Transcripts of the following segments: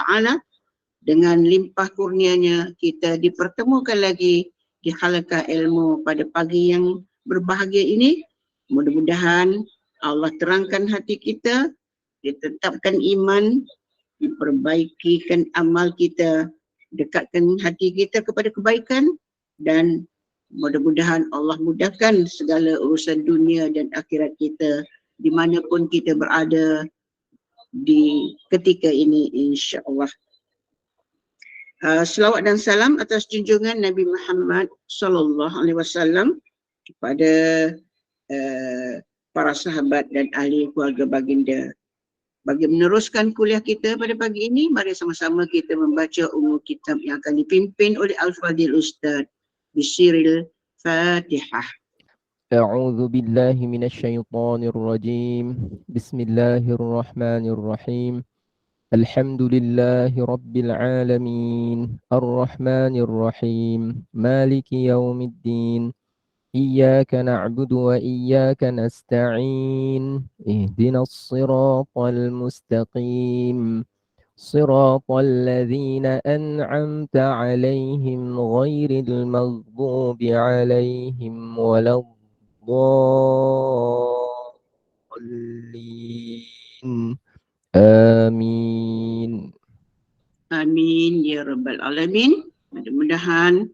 Ta'ala. Dengan limpah kurnianya kita dipertemukan lagi di halaqah ilmu pada pagi yang berbahagia ini. Mudah-mudahan Allah terangkan hati kita, ditetapkan iman, diperbaikikan amal kita, dekatkan hati kita kepada kebaikan, dan mudah-mudahan Allah mudahkan segala urusan dunia dan akhirat kita dimanapun kita berada di ketika ini, insya-Allah. Selawat dan salam atas junjungan Nabi Muhammad sallallahu alaihi wasallam kepada para sahabat dan ahli keluarga baginda. Bagi meneruskan kuliah kita pada pagi ini, mari sama-sama kita membaca umum kitab yang akan dipimpin oleh Al-Fadhil Ustaz Bisiril Fatihah. أعوذ بالله من الشيطان الرجيم بسم الله الرحمن الرحيم الحمد لله رب العالمين الرحمن الرحيم مالك يوم الدين إياك نعبد وإياك نستعين اهدنا الصراط المستقيم صراط الذين أنعمت عليهم غير المغضوب عليهم ولا الضالين آمين. Amin ya rabbal alamin. Mudah-mudahan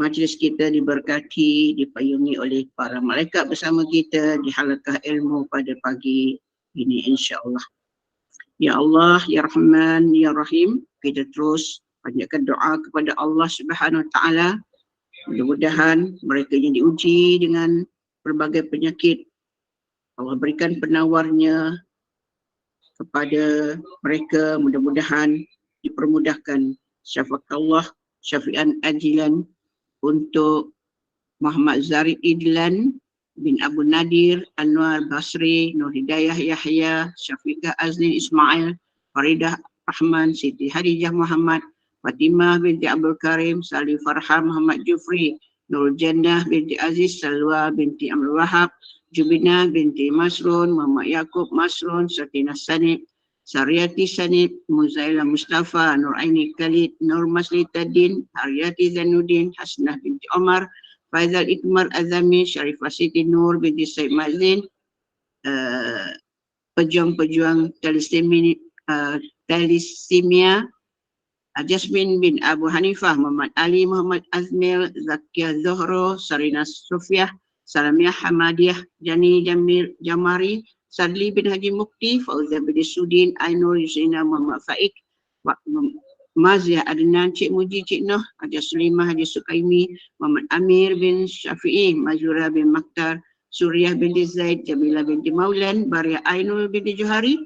majlis kita diberkati, dipayungi oleh para malaikat bersama kita di halaqah ilmu pada pagi ini, insya-Allah. Ya Allah, Ya Rahman, Ya Rahim, kita terus panjatkan doa kepada Allah Subhanahu Wa Taala. Mudah-mudahan mereka yang diuji dengan berbagai penyakit, Allah berikan penawarnya kepada mereka, mudah-mudahan dipermudahkan syafaat syafi'an ajilan untuk Muhammad Zarif Idlan bin Abu Nadir, Anwar Basri, Nur Hidayah Yahya, Syafiqah Azlin Ismail, Faridah Rahman, Siti Hadijah Muhammad, Fatimah binti Abdul Karim, Salih Farhan Muhammad Jufri, Nur Jannah binti Aziz, Salwa binti Amrul Wahab, Jubina binti Masrun, Muhammad Yaakob Masrun, Satinah Sanib, Sariyati Sanib, Muzaila Mustafa, Nur Aini Khalid, Nur Maslitaddin, Haryati Zainuddin, Hasnah binti Omar, Faizal Ikmar Azami, Sharifah Siti Nur binti Said Mazlin, pejuang-pejuang talisimia, Jasmine bin Abu Hanifah, Muhammad Ali, Muhammad Azmil, Zakia Zohro, Sarina Sufiah, Salamiah Hamadiyah, Jani Jamil Jamari, Sadli bin Haji Mukti, Fauzah bin Sudin, Ainur Yusina, Muhammad Faik, Maziah Adnan, Cik Muji, Cik Noh, Haji Sulimah, Haji Sukaimi, Muhammad Amir bin Syafi'i, Mazura bin Maktar, Suriah binti Zaid, Jamila binti Maulan, Baria Ainul binti Johari,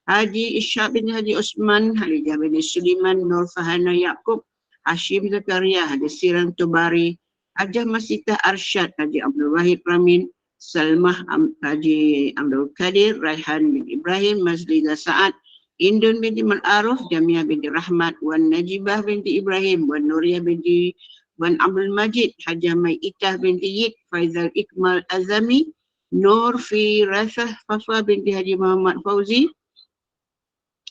Haji Ishaq bin Haji Osman, Halijah bin Suliman, Nur Fahana Yaakob, Hashim Zakaria, Haji Siran Tubari, Hajah Masitah Arsyad, Haji Abdul Wahid Ramin, Salmah Haji Abdul Qadir, Raihan bin Ibrahim, Mazliza Sa'ad, Indun binti Mal'aruf, Jamia binti Rahmat, Wan Najibah binti Ibrahim, Wan Nuriyah binti Wan Abdul Majid, Hajah Mai Itah binti Yid, Faizal Ikmal Azami, Nur Fi Rasah Fafa binti Haji Muhammad Fauzi,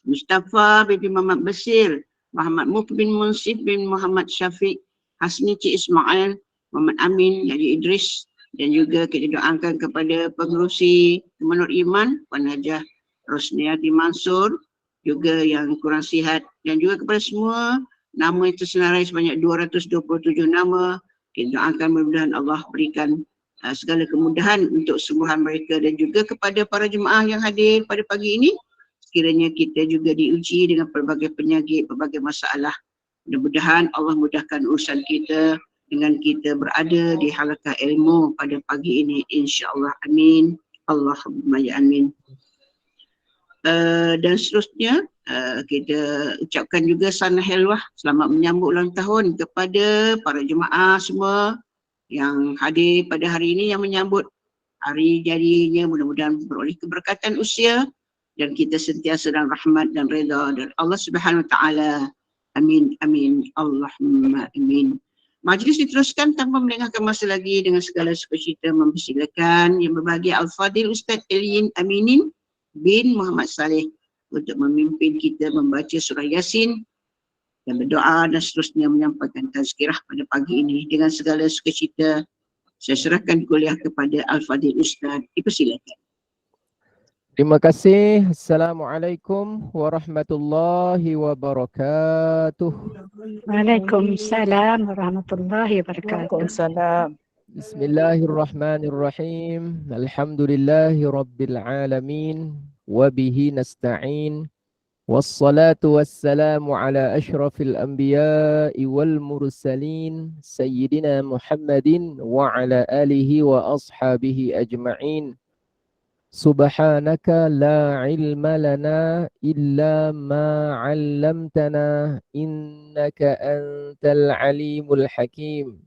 Mustafa binti Muhammad Basir, Muhammad Mukbin Munsif bin Muhammad Syafiq, Hasni Cik Ismail, Muhammad Amin, Haji Idris, dan juga kita doakan kepada pengerusi Menurut Iman, Puan Hajah Rosniati Mansur, juga yang kurang sihat, dan juga kepada semua nama itu senarai sebanyak 227 nama. Kita doakan mudah-mudahan Allah berikan segala kemudahan untuk sembuhan mereka, dan juga kepada para jemaah yang hadir pada pagi ini, sekiranya kita juga diuji dengan pelbagai penyakit, pelbagai masalah. Mudah-mudahan Allah mudahkan urusan kita dengan kita berada di halaqah ilmu pada pagi ini, insya-Allah. Amin. Allahumma ya amin. Dan seterusnya kita ucapkan juga sana helwah selamat menyambut ulang tahun kepada para jemaah semua yang hadir pada hari ini, yang menyambut hari jadinya. Mudah-mudahan beroleh keberkatan usia dan kita sentiasa dalam rahmat dan redha dari Allah Subhanahu Wa Taala. Amin amin Allahumma amin. Majlis diteruskan tanpa melengahkan masa lagi, dengan segala sukacita mempersilakan yang berbahagia Al-Fadhil Ustaz Elin Aminin bin Muhammad Saleh untuk memimpin kita membaca surah Yasin dan berdoa dan seterusnya menyampaikan tazkirah pada pagi ini. Dengan segala sukacita, saya serahkan kuliah kepada Al-Fadhil Ustaz. Dipersilakan. Terima kasih. Assalamualaikum warahmatullahi wabarakatuh. Waalaikumsalam warahmatullahi wabarakatuh. Waalaikumsalam. Bismillahirrahmanirrahim. Alhamdulillahi rabbil alamin. Wabihi nasta'in. Wassalatu wassalamu ala ashrafil anbiya'i wal mursalin. Sayyidina Muhammadin wa ala alihi wa ashabihi ajma'in. Subhanaka la ilma lana illa ma 'allamtana innaka antal alimul hakim.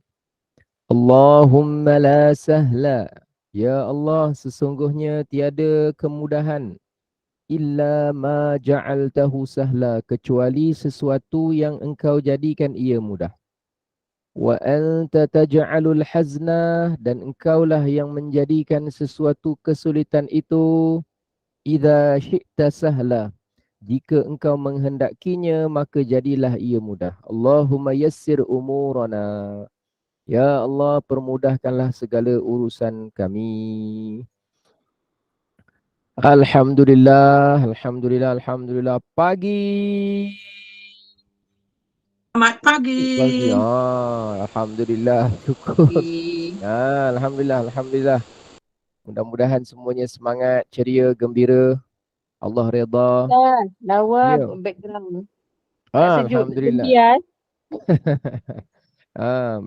Allahumma la sahla. Ya Allah, sesungguhnya tiada kemudahan illa ma ja'altahu sahla, kecuali sesuatu yang engkau jadikan ia mudah. Wa anta taj'alul hazna, dan engkaulah yang menjadikan sesuatu kesulitan itu idza syi'ta sahla, jika engkau menghendakinya maka jadilah ia mudah. Allahumma yassir umurana. Ya Allah, permudahkanlah segala urusan kami. Alhamdulillah, alhamdulillah, alhamdulillah. Pagi. Selamat pagi. Alhamdulillah, syukur. Alhamdulillah, alhamdulillah. Mudah-mudahan semuanya semangat, ceria, gembira. Allah redha. Lawa Ya. background. Tak sejuk, Alhamdulillah. kebias.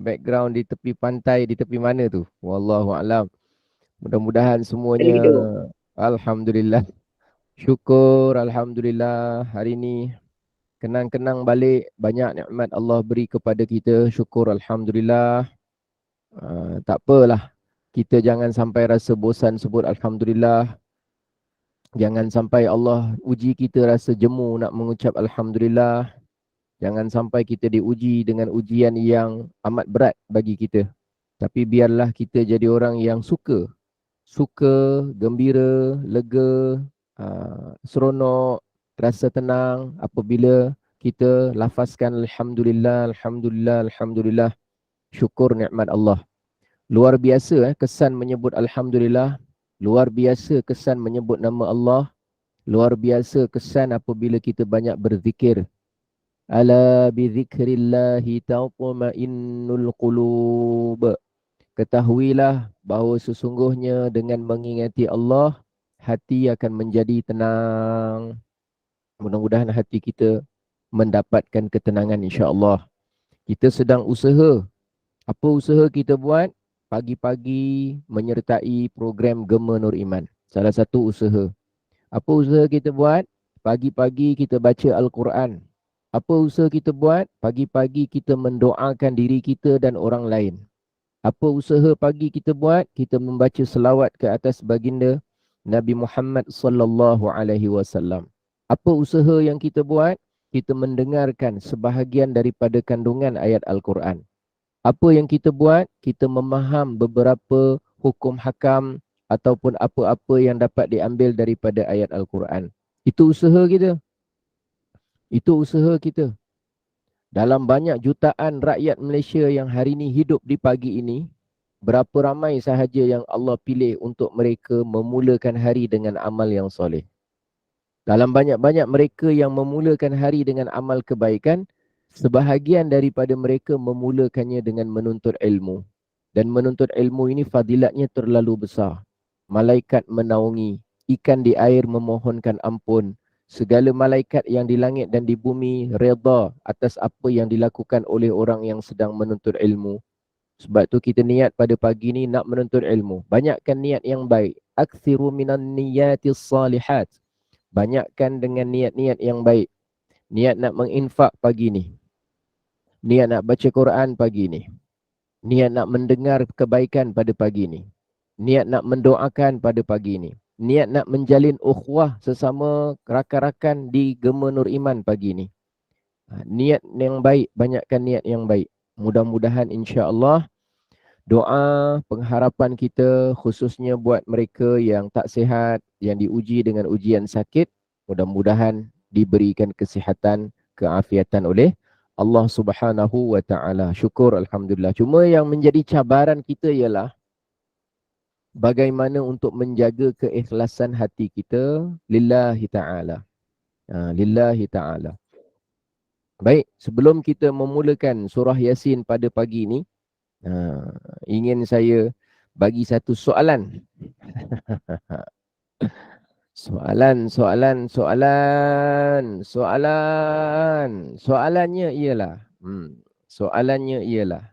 Background di tepi pantai, di tepi mana tu? Wallahu a'lam. Mudah-mudahan semuanya alhamdulillah. Syukur, alhamdulillah. Hari ni kenang-kenang balik banyak nikmat Allah beri kepada kita. Syukur, alhamdulillah. Tak apalah, kita jangan sampai rasa bosan sebut alhamdulillah. Jangan sampai Allah uji kita rasa jemu nak mengucap alhamdulillah. Jangan sampai kita diuji dengan ujian yang amat berat bagi kita. Tapi biarlah kita jadi orang yang suka, gembira, lega, seronok, rasa tenang apabila kita lafazkan alhamdulillah, alhamdulillah, alhamdulillah. Syukur nikmat Allah. Luar biasa kesan menyebut alhamdulillah. Luar biasa kesan menyebut nama Allah. Luar biasa kesan apabila kita banyak berzikir. Ala bizikrillahi tatma'innul qulub. Ketahuilah bahawa sesungguhnya dengan mengingati Allah, hati akan menjadi tenang. Mudah-mudahan hati kita mendapatkan ketenangan, insya-Allah. Kita sedang usaha. Apa usaha kita buat? Pagi-pagi menyertai program Gema Nur Iman. Salah satu usaha. Apa usaha kita buat? Pagi-pagi kita baca Al-Quran. Apa usaha kita buat? Pagi-pagi kita mendoakan diri kita dan orang lain. Apa usaha pagi kita buat? Kita membaca selawat ke atas baginda Nabi Muhammad sallallahu alaihi wasallam. Apa usaha yang kita buat? Kita mendengarkan sebahagian daripada kandungan ayat Al-Quran. Apa yang kita buat? Kita memaham beberapa hukum hakam ataupun apa-apa yang dapat diambil daripada ayat Al-Quran. Itu usaha kita. Itu usaha kita. Dalam banyak jutaan rakyat Malaysia yang hari ini hidup di pagi ini, berapa ramai sahaja yang Allah pilih untuk mereka memulakan hari dengan amal yang soleh. Dalam banyak-banyak mereka yang memulakan hari dengan amal kebaikan, sebahagian daripada mereka memulakannya dengan menuntut ilmu. Dan menuntut ilmu ini fadilatnya terlalu besar. Malaikat menaungi, ikan di air memohonkan ampun. Segala malaikat yang di langit dan di bumi redha atas apa yang dilakukan oleh orang yang sedang menuntut ilmu. Sebab tu kita niat pada pagi ni nak menuntut ilmu. Banyakkan niat yang baik. Aktsiru minan niyatis salihat. Banyakkan dengan niat-niat yang baik. Niat nak menginfak pagi ni. Niat nak baca Quran pagi ni. Niat nak mendengar kebaikan pada pagi ni. Niat nak mendoakan pada pagi ni. Niat nak menjalin ukhuwah sesama rakan-rakan di Gema Nur Iman pagi ni. Niat yang baik, banyakkan niat yang baik. Mudah-mudahan insya-Allah doa pengharapan kita khususnya buat mereka yang tak sihat, yang diuji dengan ujian sakit, mudah-mudahan diberikan kesihatan, keafiatan oleh Allah Subhanahu wa taala. Syukur alhamdulillah. Cuma yang menjadi cabaran kita ialah bagaimana untuk menjaga keikhlasan hati kita lillahi taala. Lillahi taala. Baik, sebelum kita memulakan surah Yasin pada pagi ini, ingin saya bagi satu soalan. Soalannya ialah,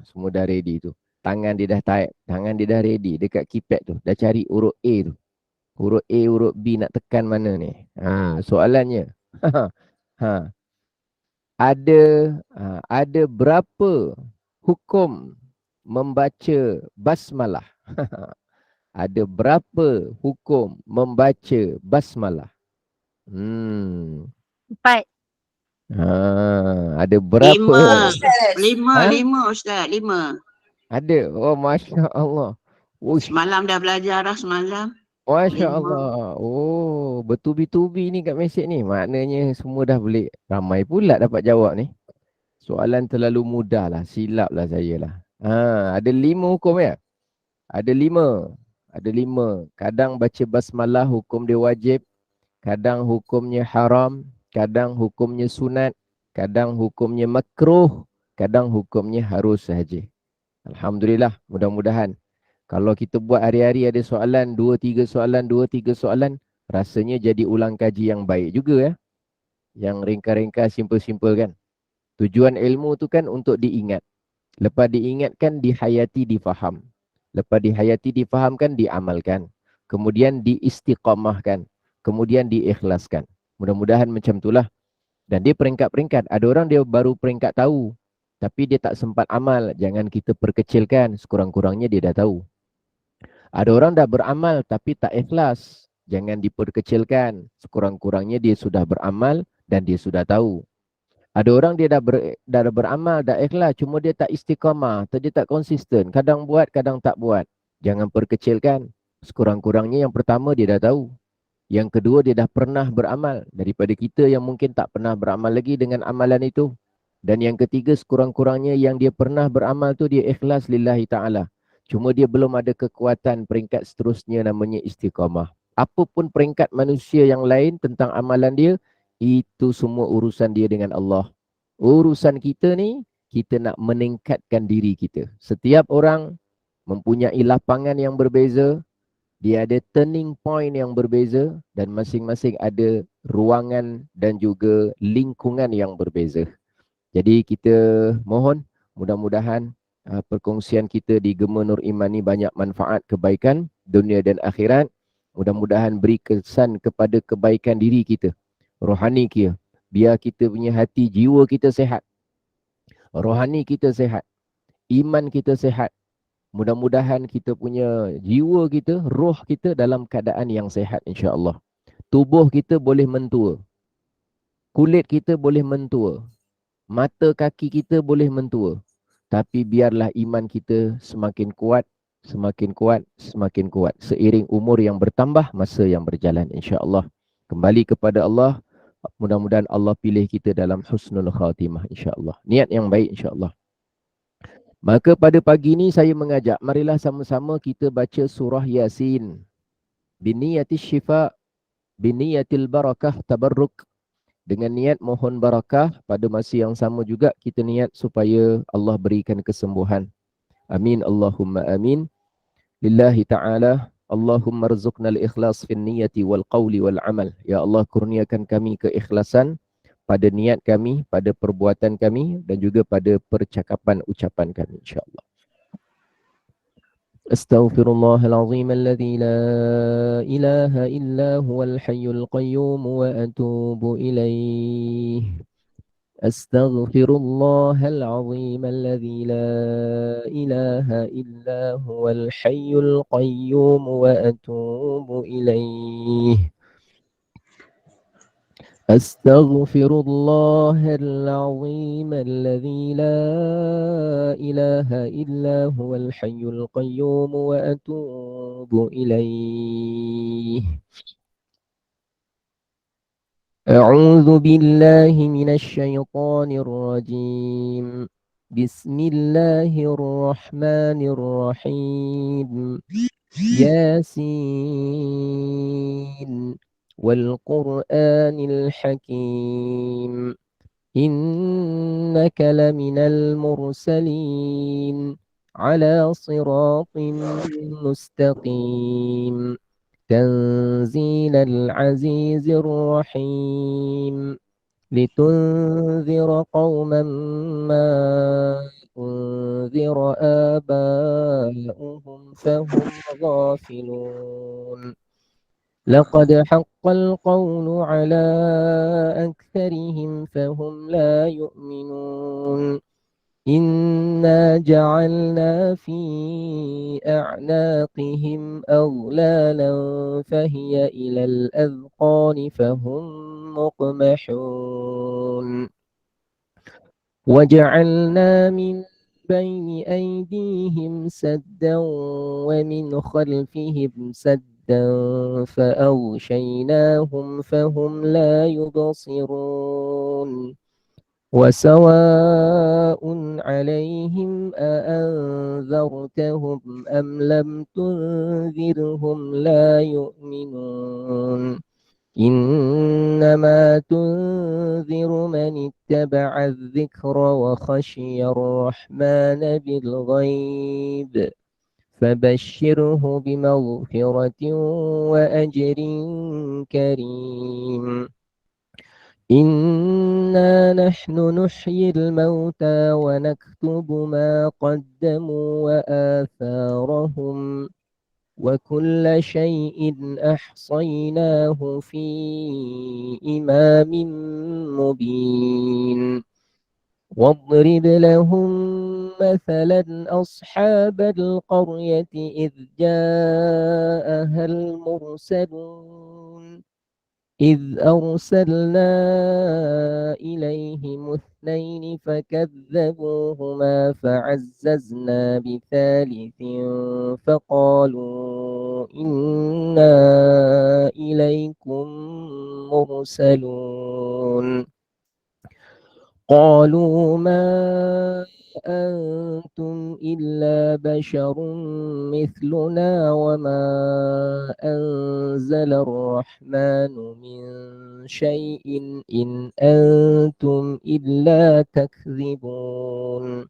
semua dah ready tu. Tangan dia dah type, tangan dia dah ready dekat keypad tu. Dah cari huruf A tu. Huruf A, huruf B nak tekan mana ni? Soalannya. ha, ada berapa hukum membaca basmalah? Ada berapa hukum membaca basmalah? 4. Ada berapa? Lima Ustaz, 5. Ada. Oh, Masya Allah. Semalam dah belajar dah semalam. Masya 5. Allah. Oh, bertubi-tubi ni kat mesej ni. Maknanya semua dah boleh. Ramai pula dapat jawab ni. Soalan terlalu mudah lah. Silap lah saya lah. Ada 5 hukum ya? Ada 5. Kadang baca basmalah hukum dia wajib. Kadang hukumnya haram. Kadang hukumnya sunat. Kadang hukumnya makruh. Kadang hukumnya harus sahaja. Alhamdulillah, mudah-mudahan. Kalau kita buat hari-hari ada soalan, 2-3 soalan, rasanya jadi ulang kaji yang baik juga ya. Yang ringkas-ringkas, simple-simple kan. Tujuan ilmu tu kan untuk diingat. Lepas diingatkan, dihayati, difaham. Lepas dihayati, difahamkan, diamalkan. Kemudian diistiqamahkan. Kemudian diikhlaskan. Mudah-mudahan macam itulah. Dan dia peringkat-peringkat. Ada orang dia baru peringkat tahu. Tapi dia tak sempat amal. Jangan kita perkecilkan. Sekurang-kurangnya dia dah tahu. Ada orang dah beramal tapi tak ikhlas. Jangan diperkecilkan. Sekurang-kurangnya dia sudah beramal dan dia sudah tahu. Ada orang dia dah beramal, dah ikhlas. Cuma dia tak istiqamah. Dia tak konsisten. Kadang buat, kadang tak buat. Jangan perkecilkan. Sekurang-kurangnya yang pertama dia dah tahu. Yang kedua dia dah pernah beramal. Daripada kita yang mungkin tak pernah beramal lagi dengan amalan itu. Dan yang ketiga sekurang-kurangnya yang dia pernah beramal tu dia ikhlas lillahi ta'ala. Cuma dia belum ada kekuatan peringkat seterusnya namanya istiqamah. Apapun peringkat manusia yang lain tentang amalan dia, itu semua urusan dia dengan Allah. Urusan kita ni, kita nak meningkatkan diri kita. Setiap orang mempunyai lapangan yang berbeza, dia ada turning point yang berbeza dan masing-masing ada ruangan dan juga lingkungan yang berbeza. Jadi kita mohon mudah-mudahan perkongsian kita di Gema Nur Iman ni banyak manfaat, kebaikan dunia dan akhirat. Mudah-mudahan beri kesan kepada kebaikan diri kita, rohani kita. Biar kita punya hati, jiwa kita sehat. Rohani kita sehat. Iman kita sehat. Mudah-mudahan kita punya jiwa kita, roh kita dalam keadaan yang sehat insya-Allah. Tubuh kita boleh mentua. Kulit kita boleh mentua. Mata kaki kita boleh mentua. Tapi biarlah iman kita semakin kuat, semakin kuat, semakin kuat. Seiring umur yang bertambah, masa yang berjalan insya-Allah. Kembali kepada Allah. Mudah-mudahan Allah pilih kita dalam husnul khatimah insya-Allah. Niat yang baik insya-Allah. Maka pada pagi ini saya mengajak, marilah sama-sama kita baca surah Yasin. Biniyatis syifa, biniyatil barakah tabarruk. Dengan niat mohon barakah, pada masa yang sama juga kita niat supaya Allah berikan kesembuhan. Amin Allahumma amin. Lillahi ta'ala, Allahumma rzuqna al-ikhlas fin niyati wal qawli wal amal. Ya Allah, kurniakan kami keikhlasan pada niat kami, pada perbuatan kami dan juga pada percakapan ucapan kami insya-Allah. Astaghfirullahalazim alladzi la ilaha illa huwal hayyul qayyum wa atubu ilaih. Astaghfirullahalazim alladzi la ilaha illa huwal hayyul qayyum wa atubu ilaih. أستغفر الله العظيم الذي لا إله إلا هو الحي القيوم وأتوب إليه. أعوذ بالله من الشيطان الرجيم. بسم الله الرحمن الرحيم. ياسين والقرآن الحكيم إنك لمن المرسلين على صراط مستقيم تنزيل العزيز الرحيم لتنذر قوما ما أنذر آباؤهم فهم غافلون لقد حق القول على أكثرهم فهم لا يؤمنون إنا جعلنا في أعناقهم أغلالا فهي إلى الأذقان فهم مقمحون وجعلنا من بين أيديهم سدا ومن خلفهم سدا فأغشيناهم فهم لا يبصرون وسواء عليهم أأنذرتهم أم لم تنذرهم لا يؤمنون إنما تنذر من اتبع الذكر وخشي الرحمن بالغيب فبشره بمغفرة وأجر كريم إنا نحن نحيي الموتى ونكتب ما قدموا وآثارهم وكل شيء أحصيناه في إمام مبين واضرب لهم مثلا أصحاب القرية إذ جاءها المرسلون إذ أرسلنا إليهم اثنين فكذبوهما فعززنا بثالث فقالوا إنا إليكم مرسلون قالوا ما أنتم إلا بشر مثلنا وما أنزل الرحمن من شيء إن أنتم إلا تكذبون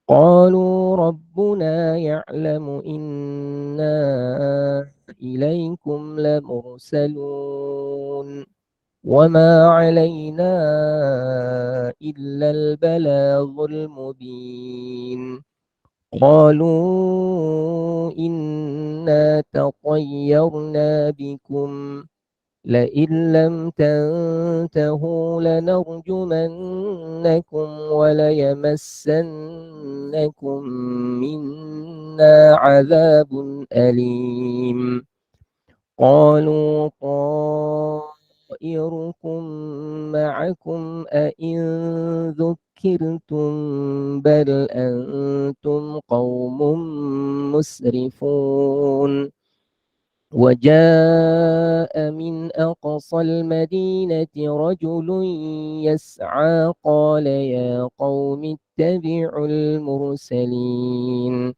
قالوا ربنا يعلم إنا إليكم لمرسلون وما علينا إلا البلاغ المبين قالوا إنا تطيرنا بكم لئن لم تنتهوا لنرجمنكم وليمسنكم منا عذاب أليم قالوا طائركم معكم أئن ذكرتم بل أنتم قوم مسرفون وجاء من أقصى المدينة رجل يسعى قال يا قوم اتبعوا المرسلين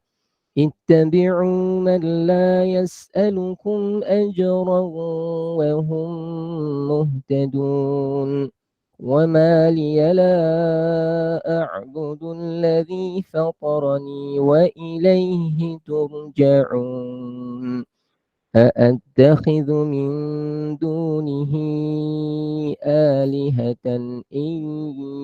اتبعوا من لا يسألكم أجرا وهم مهتدون وما لي لا أعبد الذي فطرني وإليه ترجعون أأتخذ من دونه آلهة إن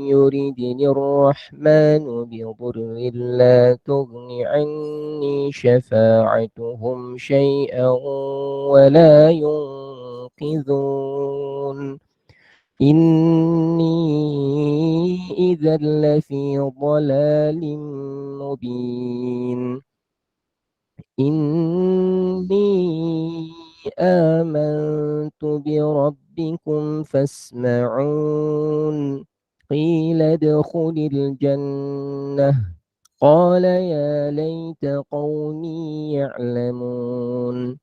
يردني الرحمن بضر لا تغن عني شفاعتهم شيئا ولا ينقذون إني إذا لفي ضلال مبين إني آمنت بربكم فاسمعون قيل ادخل الجنة قال يا ليت قومي يعلمون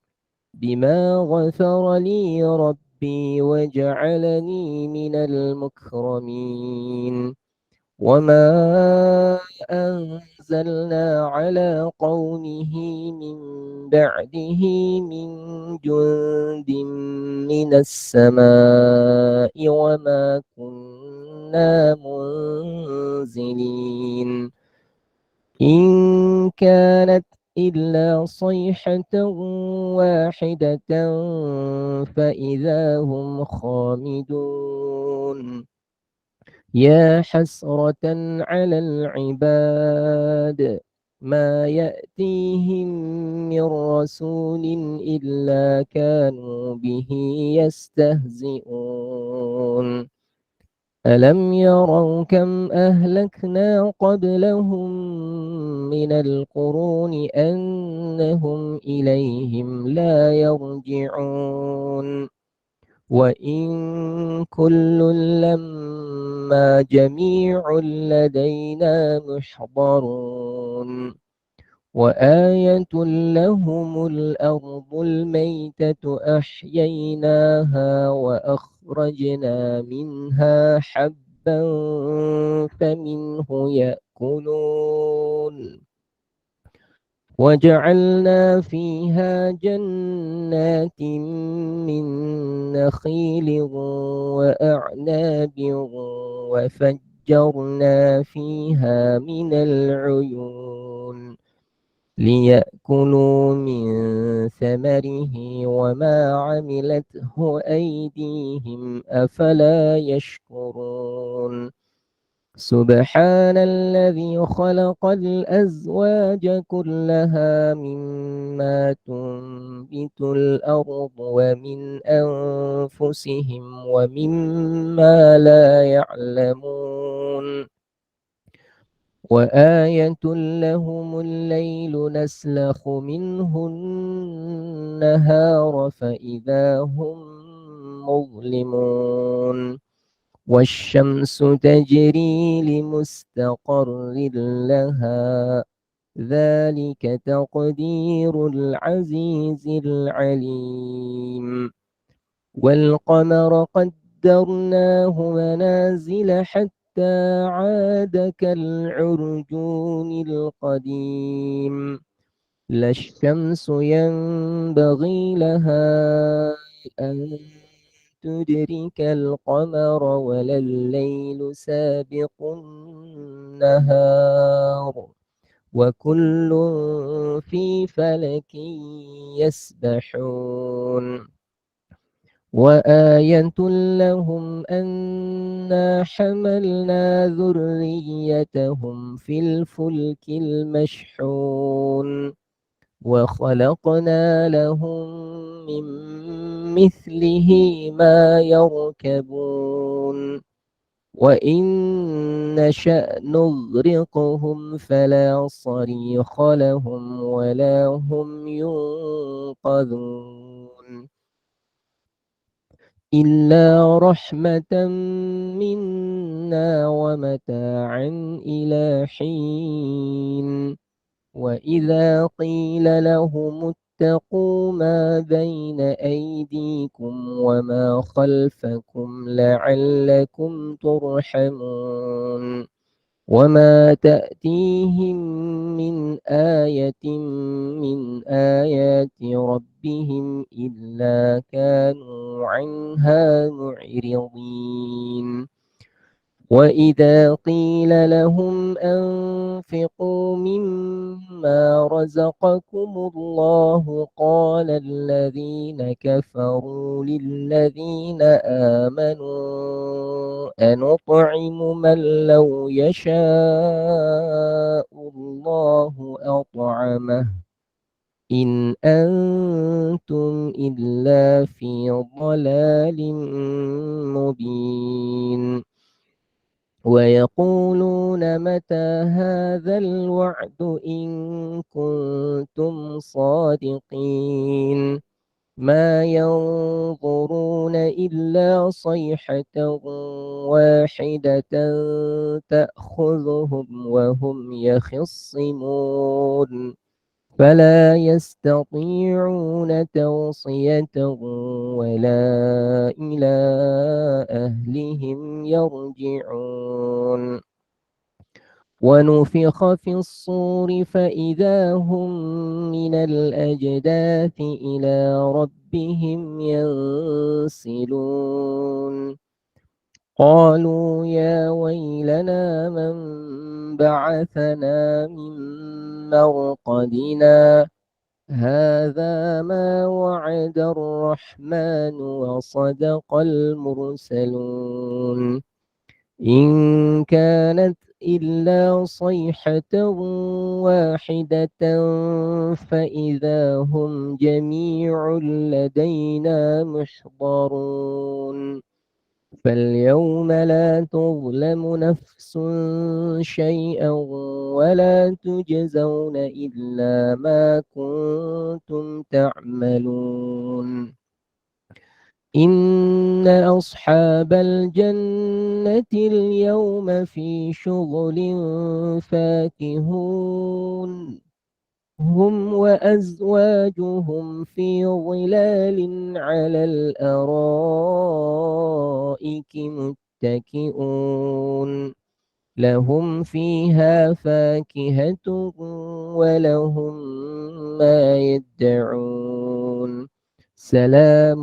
بما غفر لي ربي ربي وجعلني من المكرمين وما أنزلنا على قومه من بعده من جند من السماء وما كنا منزلين إن كانت إلا صيحة واحدة فإذا هم خامدون يا حسرة على العباد ما يأتيهم من رسول إلا كانوا به يستهزئون ألم يروا كم أهلكنا قبلهم من القرون أنهم إليهم لا يرجعون وإن كل لما جميع لدينا محضرون وآية لهم الأرض الميتة أحييناها وأخرجنا منها حبا فمنه يأكلون وجعلنا فيها جنات من نخيل وأعناب وفجرنا فيها من العيون ليأكلوا من ثمره وما عملته أيديهم أفلا يشكرون سبحان الذي خلق الأزواج كلها مما تنبت الأرض ومن أنفسهم ومما لا يعلمون وآية لهم الليل نسلخ منه النهار فإذا هم مظلمون والشمس تجري لمستقر لها ذلك تقدير العزيز العليم والقمر قدرناه منازل حتى عاد كالعرجون القديم لا الشمس ينبغي لها أن تدرك القمر ولا الليل سابق النهار وكل في فلك يسبحون وآية لهم أنا حملنا ذريتهم في الفلك المشحون وخلقنا لهم من مثله ما يركبون وإن نشأ نغرقهم فلا صريخ لهم ولا هم ينقذون إلا رحمة منا ومتاعا إلى حين وإذا قيل لهم اتقوا ما بين أيديكم وما خلفكم لعلكم ترحمون وما تأتيهم من آية من آيات ربهم إلا كانوا عنها معرضين وإذا قيل لهم أنفقوا مما رزقكم الله قال الذين كفروا للذين آمنوا أنطعم من لو يشاء الله أطعمه إن أنتم إلا في ضلال مبين ويقولون متى هذا الوعد إن كنتم صادقين ما ينظرون إلا صيحة واحدة تأخذهم وهم يخصمون فلا يستطيعون توصية ولا إلى أهلهم يرجعون ونفخ في الصور فإذا هم من الأجداث إلى ربهم ينسلون قالوا يا ويلنا من بعثنا من مرقدنا هذا ما وعد الرحمن وصدق المرسلون إن كانت إلا صيحة واحدة فإذا هم جميع لدينا محضرون فاليوم لا تظلم نفس شيئا ولا تجزون إلا ما كنتم تعملون إن أصحاب الجنة اليوم في شغل فاكهون هم وأزواجهم في ظلال على الأرائك متكئون لهم فيها فاكهة ولهم ما يدعون سلام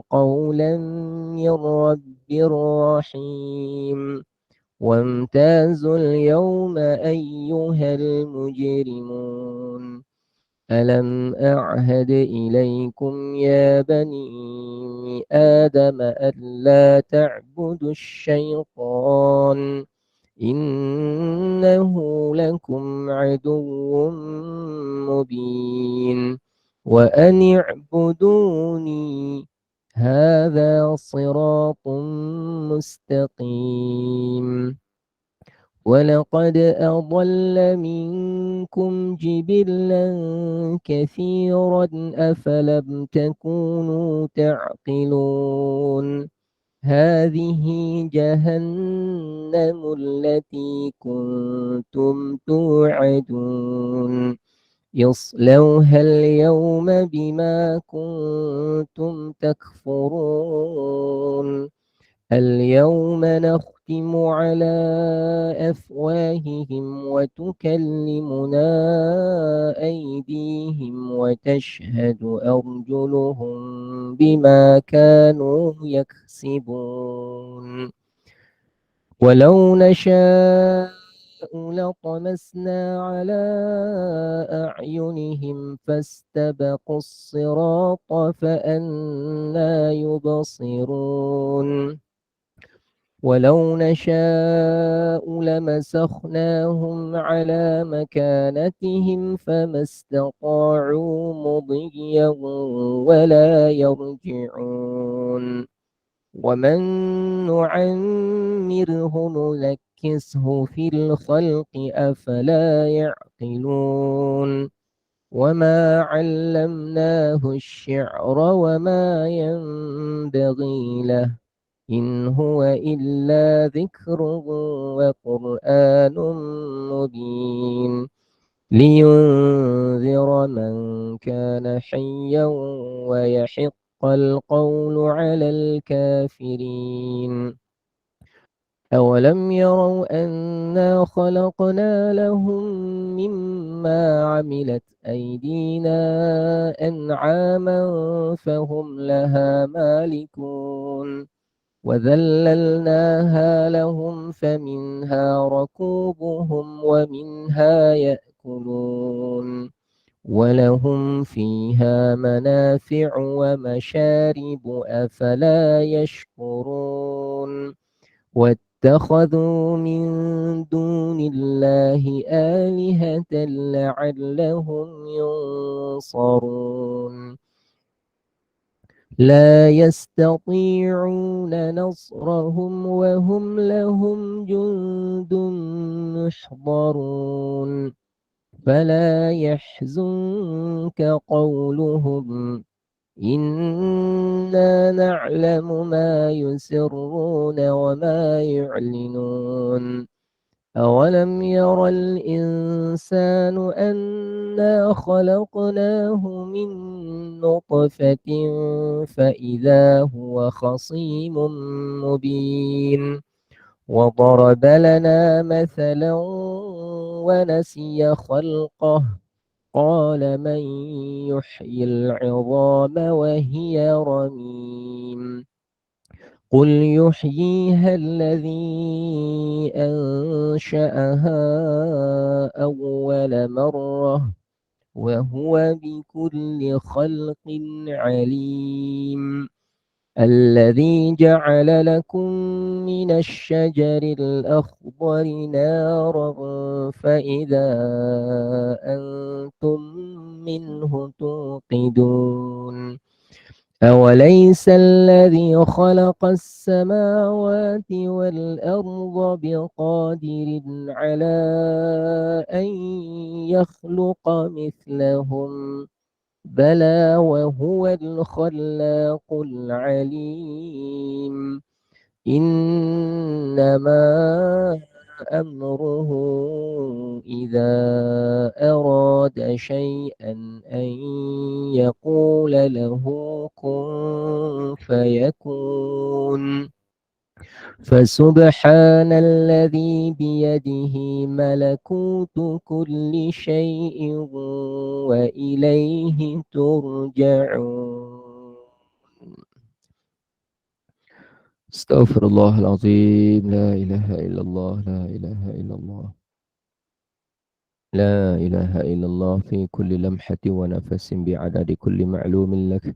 قولا من رب رحيم وامتازوا اليوم أيها المجرمون ألم أعهد إليكم يا بني آدم ألا تعبدوا الشيطان إنه لكم عدو مبين وأن اعبدوني هذا صراط مستقيم ولقد أضل منكم جبلا كثيرا أفلم تكونوا تعقلون هذه جهنم التي كنتم توعدون يصلوها اليوم بما كنتم تكفرون اليوم نختم على أفواههم وتكلمنا أيديهم وتشهد أرجلهم بما كانوا يكسبون ولو نشاء لطمسنا على أعينهم فاستبقوا الصراط فأنى يبصرون ولو نشاء لمسخناهم على مكانتهم فما استطاعوا مضيا ولا يرجعون ومن نعمره ننكسه في الخلق أفلا يعقلون وما علمناه الشعر وما ينبغي له إن هو إلا ذكر وقرآن مبين لينذر من كان حيا ويحق القول على الكافرين أولم يروا أنا خلقنا لهم مما عملت أيدينا أنعاما فهم لها مالكون وذللناها لهم فمنها ركوبهم ومنها يأكلون ولهم فيها منافع ومشارب أفلا يشكرون واتخذوا من دون الله آلهة لعلهم ينصرون لا يستطيعون نصرهم وهم لهم جند محضرون فلا يحزنك قولهم إنا نعلم ما يسرون وما يعلنون أولم ير الإنسان أنا خلقناه من نطفة فإذا هو خصيم مبين وضرب لنا مثلا ونسي خلقه قال من يحيي العظام وهي رميم قل يحييها الذي أنشأها أول مرة وهو بكل خلق عليم الذي جعل لكم من الشجر الأخضر نارا فإذا أنتم منه توقدون أوليس الذي خلق السماوات والأرض بقادر على أن يخلق مثلهم بلى وهو الخلاق العليم إنما أمره إذا أراد شيئا أن يقول له كن فيكون فسبحان الذي بيده ملكوت كل شيء وإليه ترجعون استغفر الله العظيم لا إله إلا الله لا إله إلا الله لا إله إلا الله في كل لمحة ونفس بعدد كل معلوم لك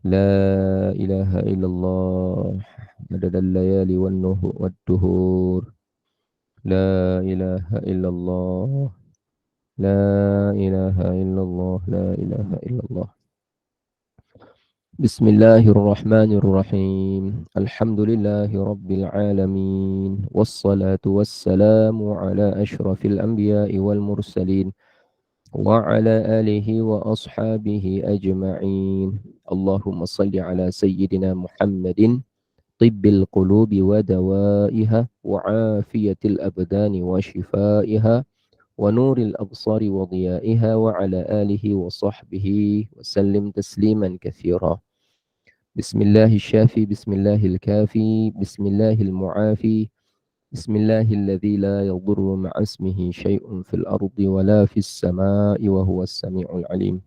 لا إله إلا الله عدد الليالي والدهور لا إله إلا الله لا إله إلا الله لا إله إلا الله بسم الله الرحمن الرحيم الحمد لله رب العالمين والصلاة والسلام على أشرف الأنبياء والمرسلين وعلى آله وأصحابه أجمعين اللهم صل على سيدنا محمد طب القلوب ودوائها وعافية الأبدان وشفائها ونور الأبصار وضيائها وعلى آله وصحبه وسلم تسليما كثيرا بسم الله الشافي بسم الله الكافي بسم الله المعافي بسم الله الذي لا يضر مع اسمه شيء في الأرض ولا في السماء وهو السميع العليم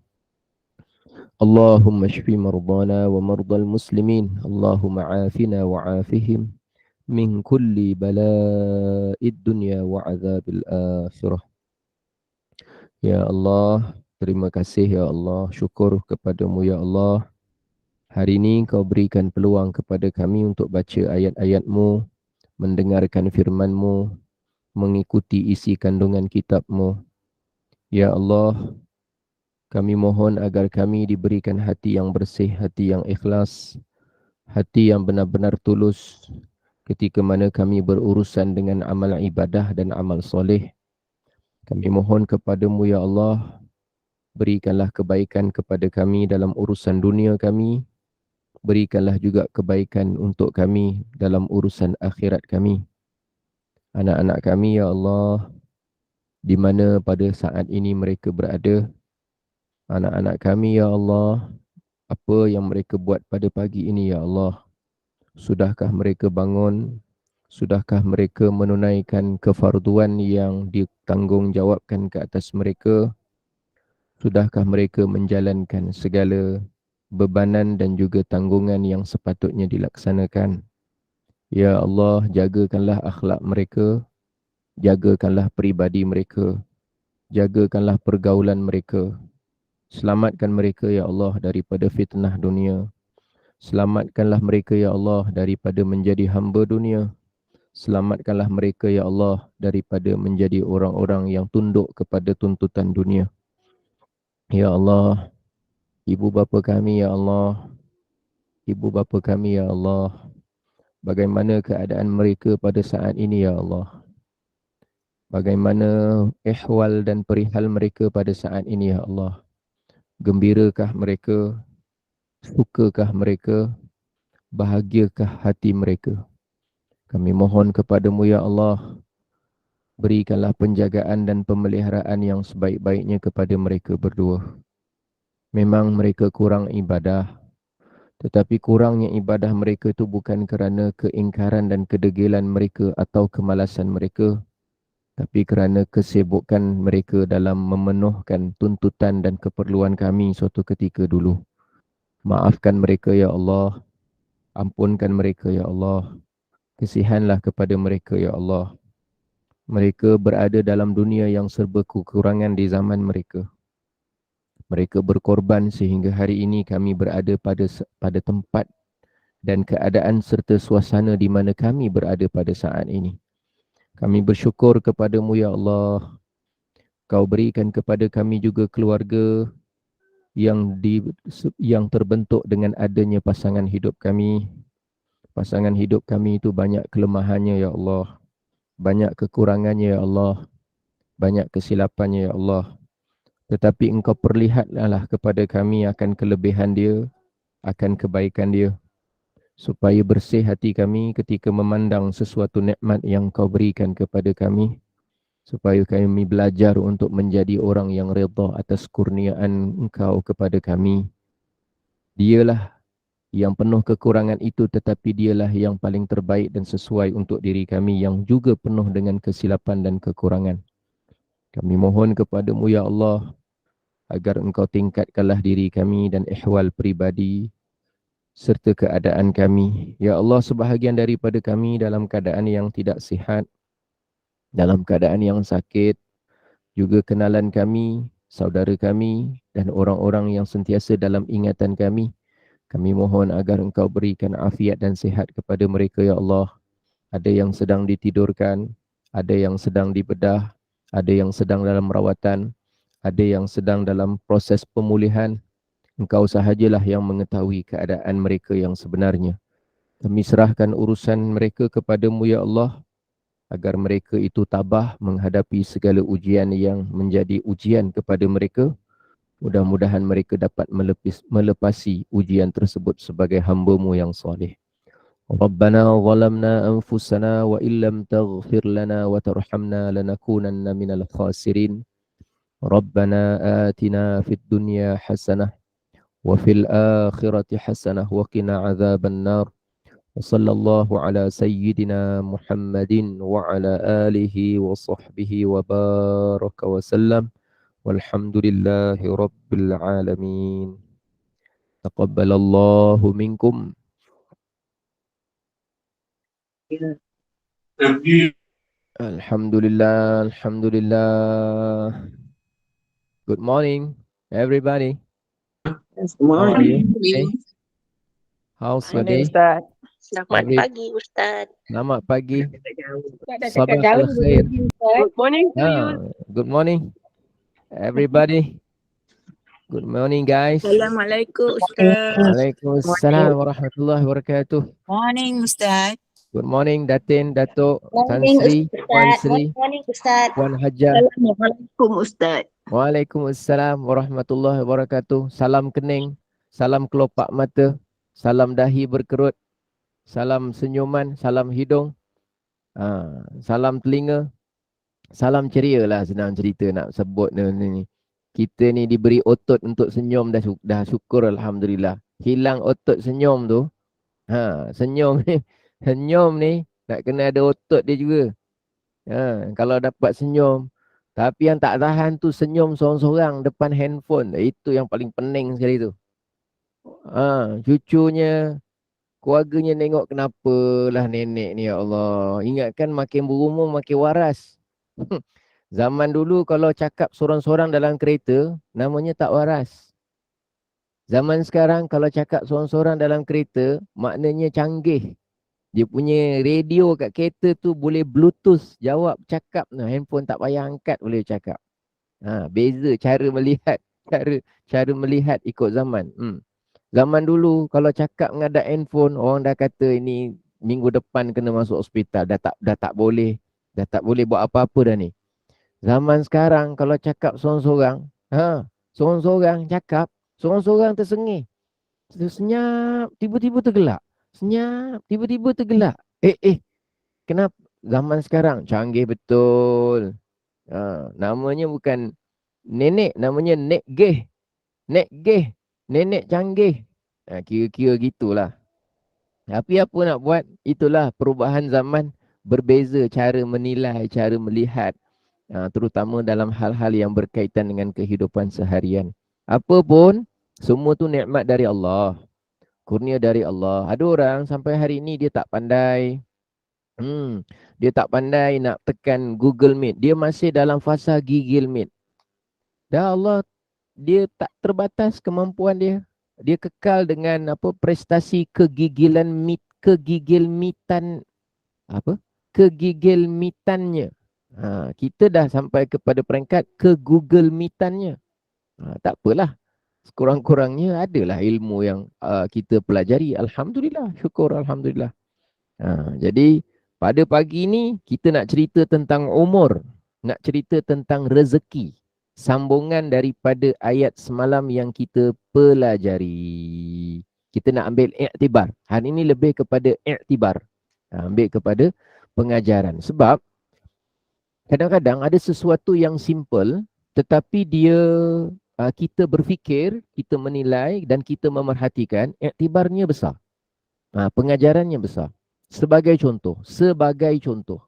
اللهم اشف مرضانا ومرضى المسلمين اللهم عافنا وعافهم من كل بلاء الدنيا وعذاب الآخرة Ya Allah, terima kasih ya Allah, syukur kepadamu ya Allah. Hari ini kau berikan peluang kepada kami untuk baca ayat-ayat-Mu, mendengarkan firman-Mu, mengikuti isi kandungan kitab-Mu. Ya Allah, kami mohon agar kami diberikan hati yang bersih, hati yang ikhlas, hati yang benar-benar tulus ketika mana kami berurusan dengan amal ibadah dan amal soleh. Kami mohon kepadamu ya Allah, berikanlah kebaikan kepada kami dalam urusan dunia kami. Berikanlah juga kebaikan untuk kami dalam urusan akhirat kami. Anak-anak kami ya Allah, di mana pada saat ini mereka berada. Anak-anak kami ya Allah, apa yang mereka buat pada pagi ini ya Allah. Sudahkah mereka bangun? Sudahkah mereka menunaikan kefarduan yang ditanggungjawabkan ke atas mereka? Sudahkah mereka menjalankan segala bebanan dan juga tanggungan yang sepatutnya dilaksanakan? Ya Allah, jagakanlah akhlak mereka, jagakanlah peribadi mereka, jagakanlah pergaulan mereka. Selamatkan mereka ya Allah daripada fitnah dunia. Selamatkanlah mereka ya Allah daripada menjadi hamba dunia. Selamatkanlah mereka ya Allah daripada menjadi orang-orang yang tunduk kepada tuntutan dunia. Ya Allah, ibu bapa kami ya Allah, ibu bapa kami ya Allah, bagaimana keadaan mereka pada saat ini ya Allah? Bagaimana ihwal dan perihal mereka pada saat ini ya Allah? Gembirakah mereka? Sukakah mereka? Bahagiakah hati mereka? Kami mohon kepadamu ya Allah, Berikanlah penjagaan dan pemeliharaan yang sebaik-baiknya kepada mereka berdua. Memang mereka kurang ibadah, tetapi kurangnya ibadah mereka itu bukan kerana keingkaran dan kedegilan mereka atau kemalasan mereka, tapi kerana kesibukan mereka dalam memenuhkan tuntutan dan keperluan kami suatu ketika dulu. Maafkan mereka ya Allah, ampunkan mereka ya Allah, kasihanlah kepada mereka ya Allah. Mereka berada dalam dunia yang serba kekurangan di zaman mereka. Mereka berkorban sehingga hari ini kami berada pada tempat dan keadaan serta suasana di mana kami berada pada saat ini. Kami bersyukur kepada-Mu ya Allah. Kau berikan kepada kami juga keluarga yang terbentuk dengan adanya pasangan hidup kami. Pasangan hidup kami itu banyak kelemahannya ya Allah. Banyak kekurangannya ya Allah. Banyak kesilapannya ya Allah. Tetapi Engkau perlihatlah kepada kami akan kelebihan dia, akan kebaikan dia. Supaya bersih hati kami ketika memandang sesuatu nikmat yang Kau berikan kepada kami. Supaya kami belajar untuk menjadi orang yang redha atas kurniaan Engkau kepada kami. Dialah yang penuh kekurangan itu, tetapi dialah yang paling terbaik dan sesuai untuk diri kami yang juga penuh dengan kesilapan dan kekurangan. Kami mohon kepada-Mu ya Allah, agar Engkau tingkatkanlah diri kami dan ihwal pribadi serta keadaan kami. Ya Allah, sebahagian daripada kami dalam keadaan yang tidak sihat, dalam keadaan yang sakit, juga kenalan kami, saudara kami dan orang-orang yang sentiasa dalam ingatan kami. Kami mohon agar Engkau berikan afiat dan sihat kepada mereka ya Allah. Ada yang sedang ditidurkan, ada yang sedang dibedah, ada yang sedang dalam rawatan, ada yang sedang dalam proses pemulihan. Engkau sahajalah yang mengetahui keadaan mereka yang sebenarnya. Kami serahkan urusan mereka kepada-Mu ya Allah, agar mereka itu tabah menghadapi segala ujian yang menjadi ujian kepada mereka. Mudah-mudahan mereka dapat melepasi ujian tersebut sebagai hamba-Mu yang soleh. Rabbana zalamna anfusana wa illam taghfir lana wa tarhamna lanakunanna minal khasirin. Rabbana atina fid dunya hasanah wa fil akhirati hasanah wa qina adzaban nar. Wa sallallahu ala sayyidina Muhammadin wa ala alihi wa sahbihi wa baraka wa sallam. Walhamdulillahi rabbil alamin. Taqabbalallahu minkum. Alhamdulillah, alhamdulillah. Good morning, everybody. How are you? Hey, how's your day? Ustaz. Selamat Pagi. pagi Ustaz. Selamat pagi. Dah Sabah cakap jauh al-khair. Good morning to you. Good morning, everybody. Good morning, guys. Assalamualaikum Ustaz. Waalaikumsalam warahmatullahi wabarakatuh. Morning Ustaz. Good morning, Datin, Datuk, Tan Morning, Sri, Puan Ustaz. Sri, Morning Ustaz. Puan Hajar. Assalamualaikum Ustaz. Waalaikumsalam warahmatullahi wabarakatuh. Salam kening, salam kelopak mata, salam dahi berkerut, salam senyuman, salam hidung, salam telinga, salam ceria lah, senang cerita nak sebut ni. Kita ni diberi otot untuk senyum, dah syukur alhamdulillah. Hilang otot senyum tu, senyum ni nak kena ada otot dia juga. Kalau dapat senyum, tapi yang tak tahan tu senyum seorang-seorang depan handphone. Itu yang paling pening sekali tu. Cucunya, keluarganya nengok, kenapalah nenek ni ya Allah. Ingatkan makin berumur makin waras. Zaman dulu kalau cakap seorang-seorang dalam kereta, namanya tak waras. Zaman sekarang kalau cakap seorang-seorang dalam kereta, maknanya canggih. Dia punya radio kat kereta tu boleh bluetooth jawab cakap. Handphone tak payah angkat boleh cakap. Beza cara melihat. Cara melihat ikut zaman. Zaman dulu kalau cakap menghadap handphone, orang dah kata ini minggu depan kena masuk hospital. Dah tak boleh. Dah tak boleh buat apa-apa dah ni. Zaman sekarang kalau cakap seorang-seorang, seorang-seorang cakap, seorang-seorang tersengih. Senyap, tiba-tiba tergelak. Senyap, tiba-tiba tergelak. Kenapa? zaman sekarang canggih betul. Namanya bukan nenek, namanya Nek Geh. Nek Geh, nenek canggih. Kira-kira gitulah. Tapi apa nak buat, itulah perubahan zaman, berbeza cara menilai, cara melihat. Terutama dalam hal-hal yang berkaitan dengan kehidupan seharian. Apa pun, semua tu nikmat dari Allah. Kurnia dari Allah. Ada orang sampai hari ini dia tak pandai. Dia tak pandai nak tekan Google Meet. Dia masih dalam fasa gigil Meet. Dah Allah, dia tak terbatas kemampuan dia. Dia kekal dengan apa prestasi kegigil mitan apa? Kegigil mitannya. Kita dah sampai kepada peringkat ke Google Meetannya. Tak apalah. Sekurang-kurangnya adalah ilmu yang kita pelajari. Alhamdulillah, syukur alhamdulillah. Jadi pada pagi ni kita nak cerita tentang umur, nak cerita tentang rezeki. Sambungan daripada ayat semalam yang kita pelajari. Kita nak ambil iktibar. Hari ini lebih kepada iktibar. Ambil kepada pengajaran. Sebab kadang-kadang ada sesuatu yang simple tetapi dia kita berfikir, kita menilai dan kita memerhatikan, iktibarnya besar. Pengajarannya besar. Sebagai contoh.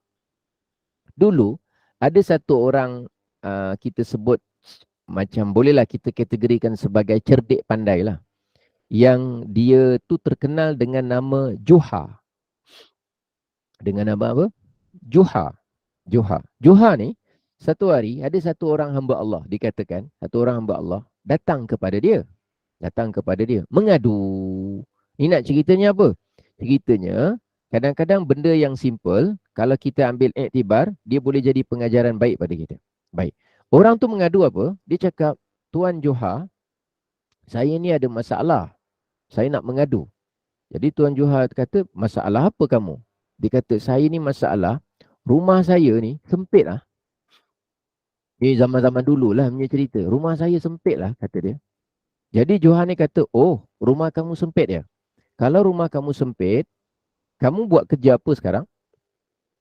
Dulu ada satu orang kita sebut macam bolehlah kita kategorikan sebagai cerdik pandai lah. Yang dia tu terkenal dengan nama Juha. Dengan nama apa? Juha ni satu hari ada satu orang hamba Allah, dikatakan satu orang hamba Allah datang kepada dia. Mengadu. Ni nak ceritanya apa? Ceritanya kadang-kadang benda yang simple kalau kita ambil iktibar, dia boleh jadi pengajaran baik pada kita. Baik. Orang tu mengadu apa? Dia cakap, Tuan Juha, saya ni ada masalah. Saya nak mengadu. Jadi Tuan Juha kata, masalah apa kamu? Dia kata, saya ni masalah, rumah saya ni sempit lah. Ni zaman-zaman dulu lah punya cerita. Rumah saya sempit lah, kata dia. Jadi Juha ni kata, oh, rumah kamu sempit ya? Kalau rumah kamu sempit, kamu buat kerja apa sekarang?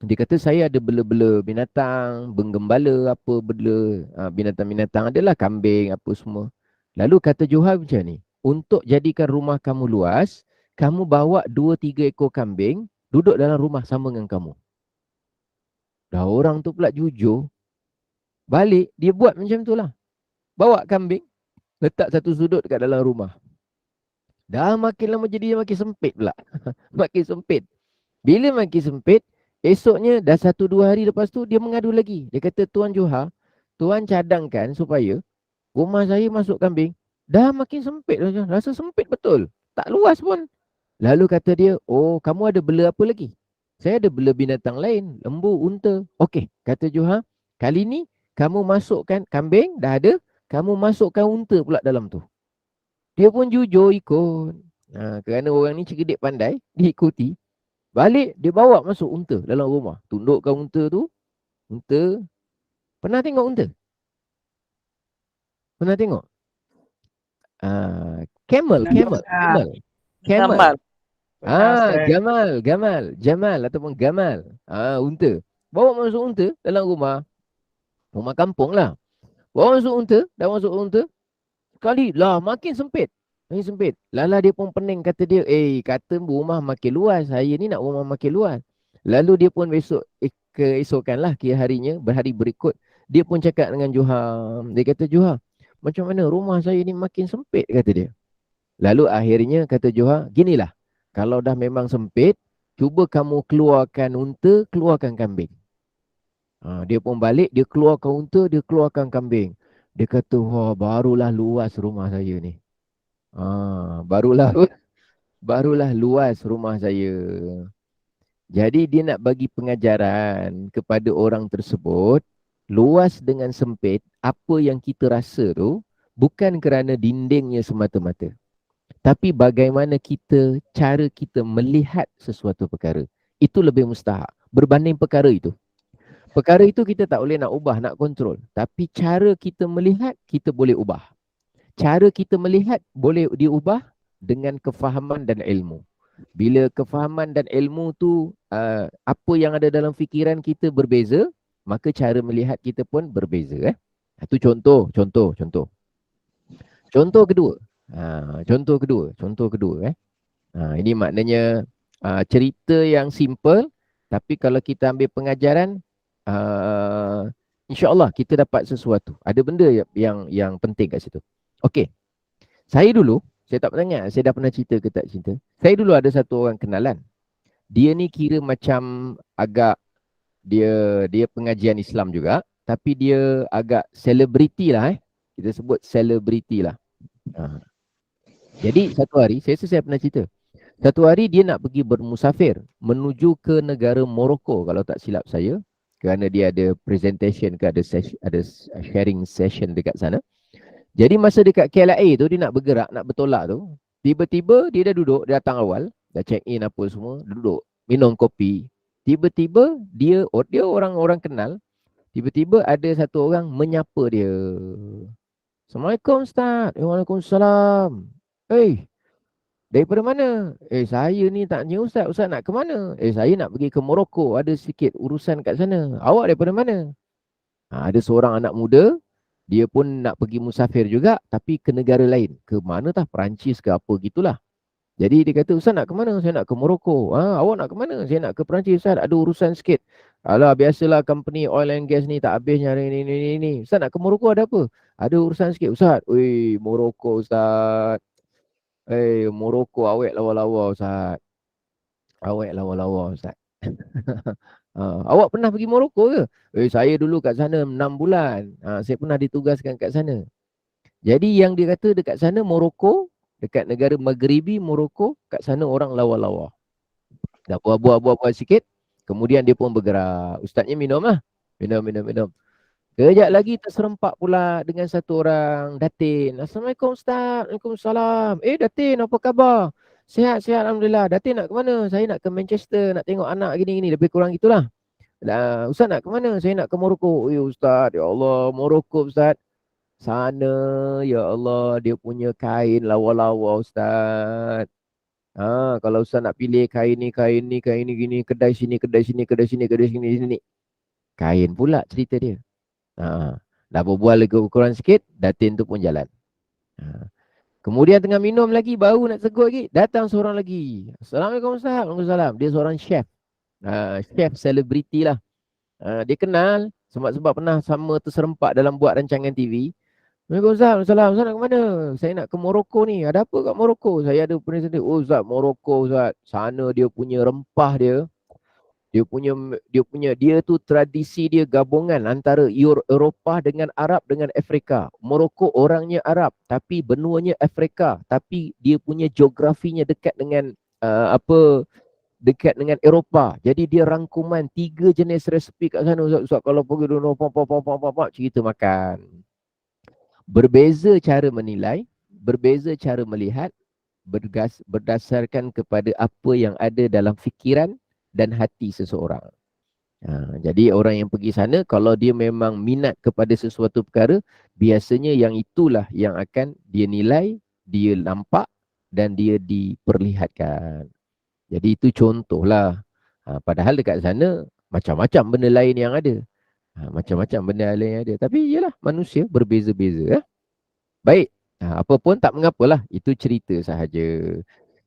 Dia kata, saya ada bela-bela binatang, menggembala apa bela binatang-binatang, adalah kambing apa semua. Lalu kata Juha macam ni, untuk jadikan rumah kamu luas, kamu bawa 2-3 ekor kambing, duduk dalam rumah sama dengan kamu. Dah orang tu pula jujur, balik, dia buat macam tu lah. Bawa kambing, letak satu sudut dekat dalam rumah. Dah makin lama jadi makin sempit pula. Makin sempit. Bila makin sempit, esoknya dah 1-2 hari lepas tu dia mengadu lagi. Dia kata, Tuan Juha, Tuan cadangkan supaya rumah saya masuk kambing. Dah makin sempit. Rasa sempit betul. Tak luas pun. Lalu kata dia, oh kamu ada bela apa lagi? Saya ada bela binatang lain. Lembu, unta. Okey, kata Juha, kali ni kamu masukkan kambing, dah ada. Kamu masukkan unta pula dalam tu. Dia pun jujur ikut. Kerana orang ni cerdik pandai, diikuti. Balik, dia bawa masuk unta dalam rumah. Tundukkan unta tu. Unta. Pernah tengok unta? Pernah tengok? Camel. Jamal ataupun gamal. Unta. Bawa masuk unta dalam rumah. Rumah kampung lah. Bawa masuk unta. Sekali lah makin sempit. Lala dia pun pening, kata dia, kata rumah makin luas. Saya ni nak rumah makin luas. Lalu dia pun besok, keesokan lah kira harinya, berhari berikut. Dia pun cakap dengan Juha. Dia kata, Juha, macam mana rumah saya ni makin sempit, kata dia. Lalu akhirnya kata Juha, ginilah. Kalau dah memang sempit, cuba kamu keluarkan unta, keluarkan kambing. Dia pun balik, dia keluarkan unta, dia keluarkan kambing. Dia kata, wah barulah luas rumah saya ni. Barulah luas rumah saya. Jadi dia nak bagi pengajaran kepada orang tersebut, luas dengan sempit, apa yang kita rasa tu bukan kerana dindingnya semata-mata, tapi bagaimana cara kita melihat sesuatu perkara. Itu lebih mustahak berbanding perkara itu. Perkara itu kita tak boleh nak ubah, nak kontrol. Tapi cara kita melihat, kita boleh ubah. Cara kita melihat boleh diubah dengan kefahaman dan ilmu. Bila kefahaman dan ilmu tu apa yang ada dalam fikiran kita berbeza, maka cara melihat kita pun berbeza. Itu contoh. Contoh kedua. Contoh kedua. Ini maknanya cerita yang simple, tapi kalau kita ambil pengajaran, insya-Allah kita dapat sesuatu. Ada benda yang penting kat situ. Okey. Saya tak pernah ingat, saya dah pernah cerita ke tak cerita. Saya dulu ada satu orang kenalan. Dia ni kira macam agak dia pengajian Islam juga, tapi dia agak selebriti lah. Kita sebut selebriti lah. Jadi satu hari, saya pernah cerita. Satu hari dia nak pergi bermusafir menuju ke negara Morocco kalau tak silap saya, kerana dia ada presentation ke ada sharing session dekat sana. Jadi masa dekat KLIA tu dia nak bergerak, nak bertolak tu, tiba-tiba dia dah duduk, dia datang awal, dah check in apa semua, duduk minum kopi. Tiba-tiba dia orang-orang kenal, tiba-tiba ada satu orang menyapa dia. Assalamualaikum Ustaz. Waalaikumsalam. Daripada mana? Saya ni tak tanya Ustaz. Ustaz nak ke mana? Saya nak pergi ke Morocco. Ada sikit urusan kat sana. Awak daripada mana? Ada seorang anak muda. Dia pun nak pergi musafir juga. Tapi ke negara lain. Ke mana tah? Perancis ke apa gitulah. Jadi dia kata, Ustaz nak ke mana? Saya nak ke Morocco. Awak nak ke mana? Saya nak ke Perancis Ustaz. Ada urusan sikit. Alah, biasalah company oil and gas ni tak habisnya ni. Ustaz nak ke Morocco ada apa? Ada urusan sikit Ustaz. Morocco Ustaz. Morocco awet lawa-lawa Ustaz. Ustaz. Awak pernah pergi Morocco ke? Saya dulu kat sana 6 bulan. Saya pernah ditugaskan kat sana. Jadi yang dia kata dekat sana Morocco, dekat negara Maghribi Morocco, kat sana orang lawa-lawa. Dah buat sikit, kemudian dia pun bergerak. Ustaznya minum lah. Minum. Kejap lagi terserempak pula dengan satu orang Datin. Assalamualaikum Ustaz. Waalaikumsalam. Datin, apa khabar? Sihat, Alhamdulillah. Datin nak ke mana? Saya nak ke Manchester, nak tengok anak gini-gini. Lebih kurang gitulah. Ustaz nak ke mana? Saya nak ke Morocco. Ustaz, ya Allah, Morocco Ustaz. Sana, ya Allah, dia punya kain lawa-lawa Ustaz. Kalau Ustaz nak pilih kain ni gini, kedai sini. Kain pula cerita dia. Dah berbual lagi ukuran sikit, Datin tu pun jalan. Kemudian tengah minum lagi, baru nak tegur lagi, datang seorang lagi. Assalamualaikum Ustaz. Waalaikumsalam. Dia seorang chef. Chef selebriti lah. Dia kenal sebab pernah sama terserempak dalam buat rancangan TV. Waalaikumsalam. Ustaz nak ke mana? Saya nak ke Morocco ni. Ada apa kat Morocco? Saya ada present. Ustaz, Morocco Ustaz. Sana dia punya rempah dia. Dia tu tradisi dia gabungan antara Eropah dengan Arab dengan Afrika. Morocco orangnya Arab tapi benuanya Afrika, tapi dia punya geografinya dekat dengan dekat dengan Eropah. Jadi dia rangkuman 3 jenis resipi kat sana. Ustaz kalau pergi dulu cerita makan. Berbeza cara menilai, berbeza cara melihat berdasarkan kepada apa yang ada dalam fikiran dan hati seseorang. Jadi orang yang pergi sana, kalau dia memang minat kepada sesuatu perkara, biasanya yang itulah yang akan dia nilai, dia nampak dan dia diperlihatkan. Jadi itu contohlah. Padahal dekat sana macam-macam benda lain yang ada. Tapi ialah manusia berbeza-beza. Baik, apa pun tak mengapalah. Itu cerita sahaja.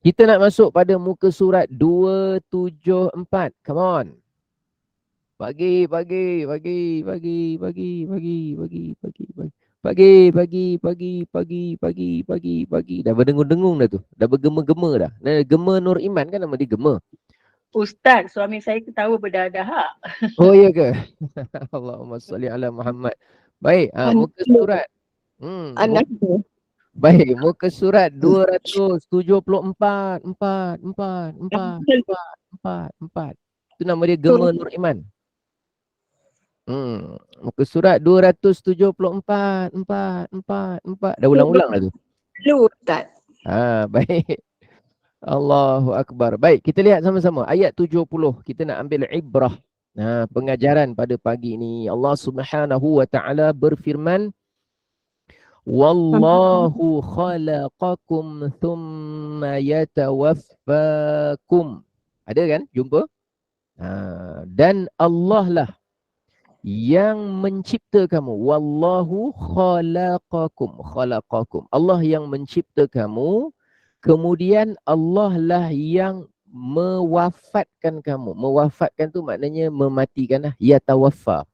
Kita nak masuk pada muka surat 274. Come on. Pagi. Dah berdengung-dengung dah tu. Dah bergema-gema dah. Gema Nur Iman kan nama dia Gema. Ustaz, suami saya ketawa berdahak-dahak. Oh ya ke? Allahumma salli ala Muhammad. Baik, muka surat. Anak tu. Baik, muka surat 274. Itu nama dia Gema Nur Iman. Muka surat 274. Dah ulang-ulang lah tu. Lu Ustaz. Baik. Allahu Akbar. Baik, kita lihat sama-sama. Ayat 70. Kita nak ambil ibrah. Pengajaran pada pagi ini. Allah Subhanahu wa ta'ala berfirman, Wallahu khalaqakum thumma yatawaffakum. Ada kan? Jumpa? Dan Allah lah yang mencipta kamu. Wallahu khalaqakum. Allah yang mencipta kamu. Kemudian Allah lah yang mewafatkan kamu. Mewafatkan tu maknanya mematikan lah. Yatawaffa.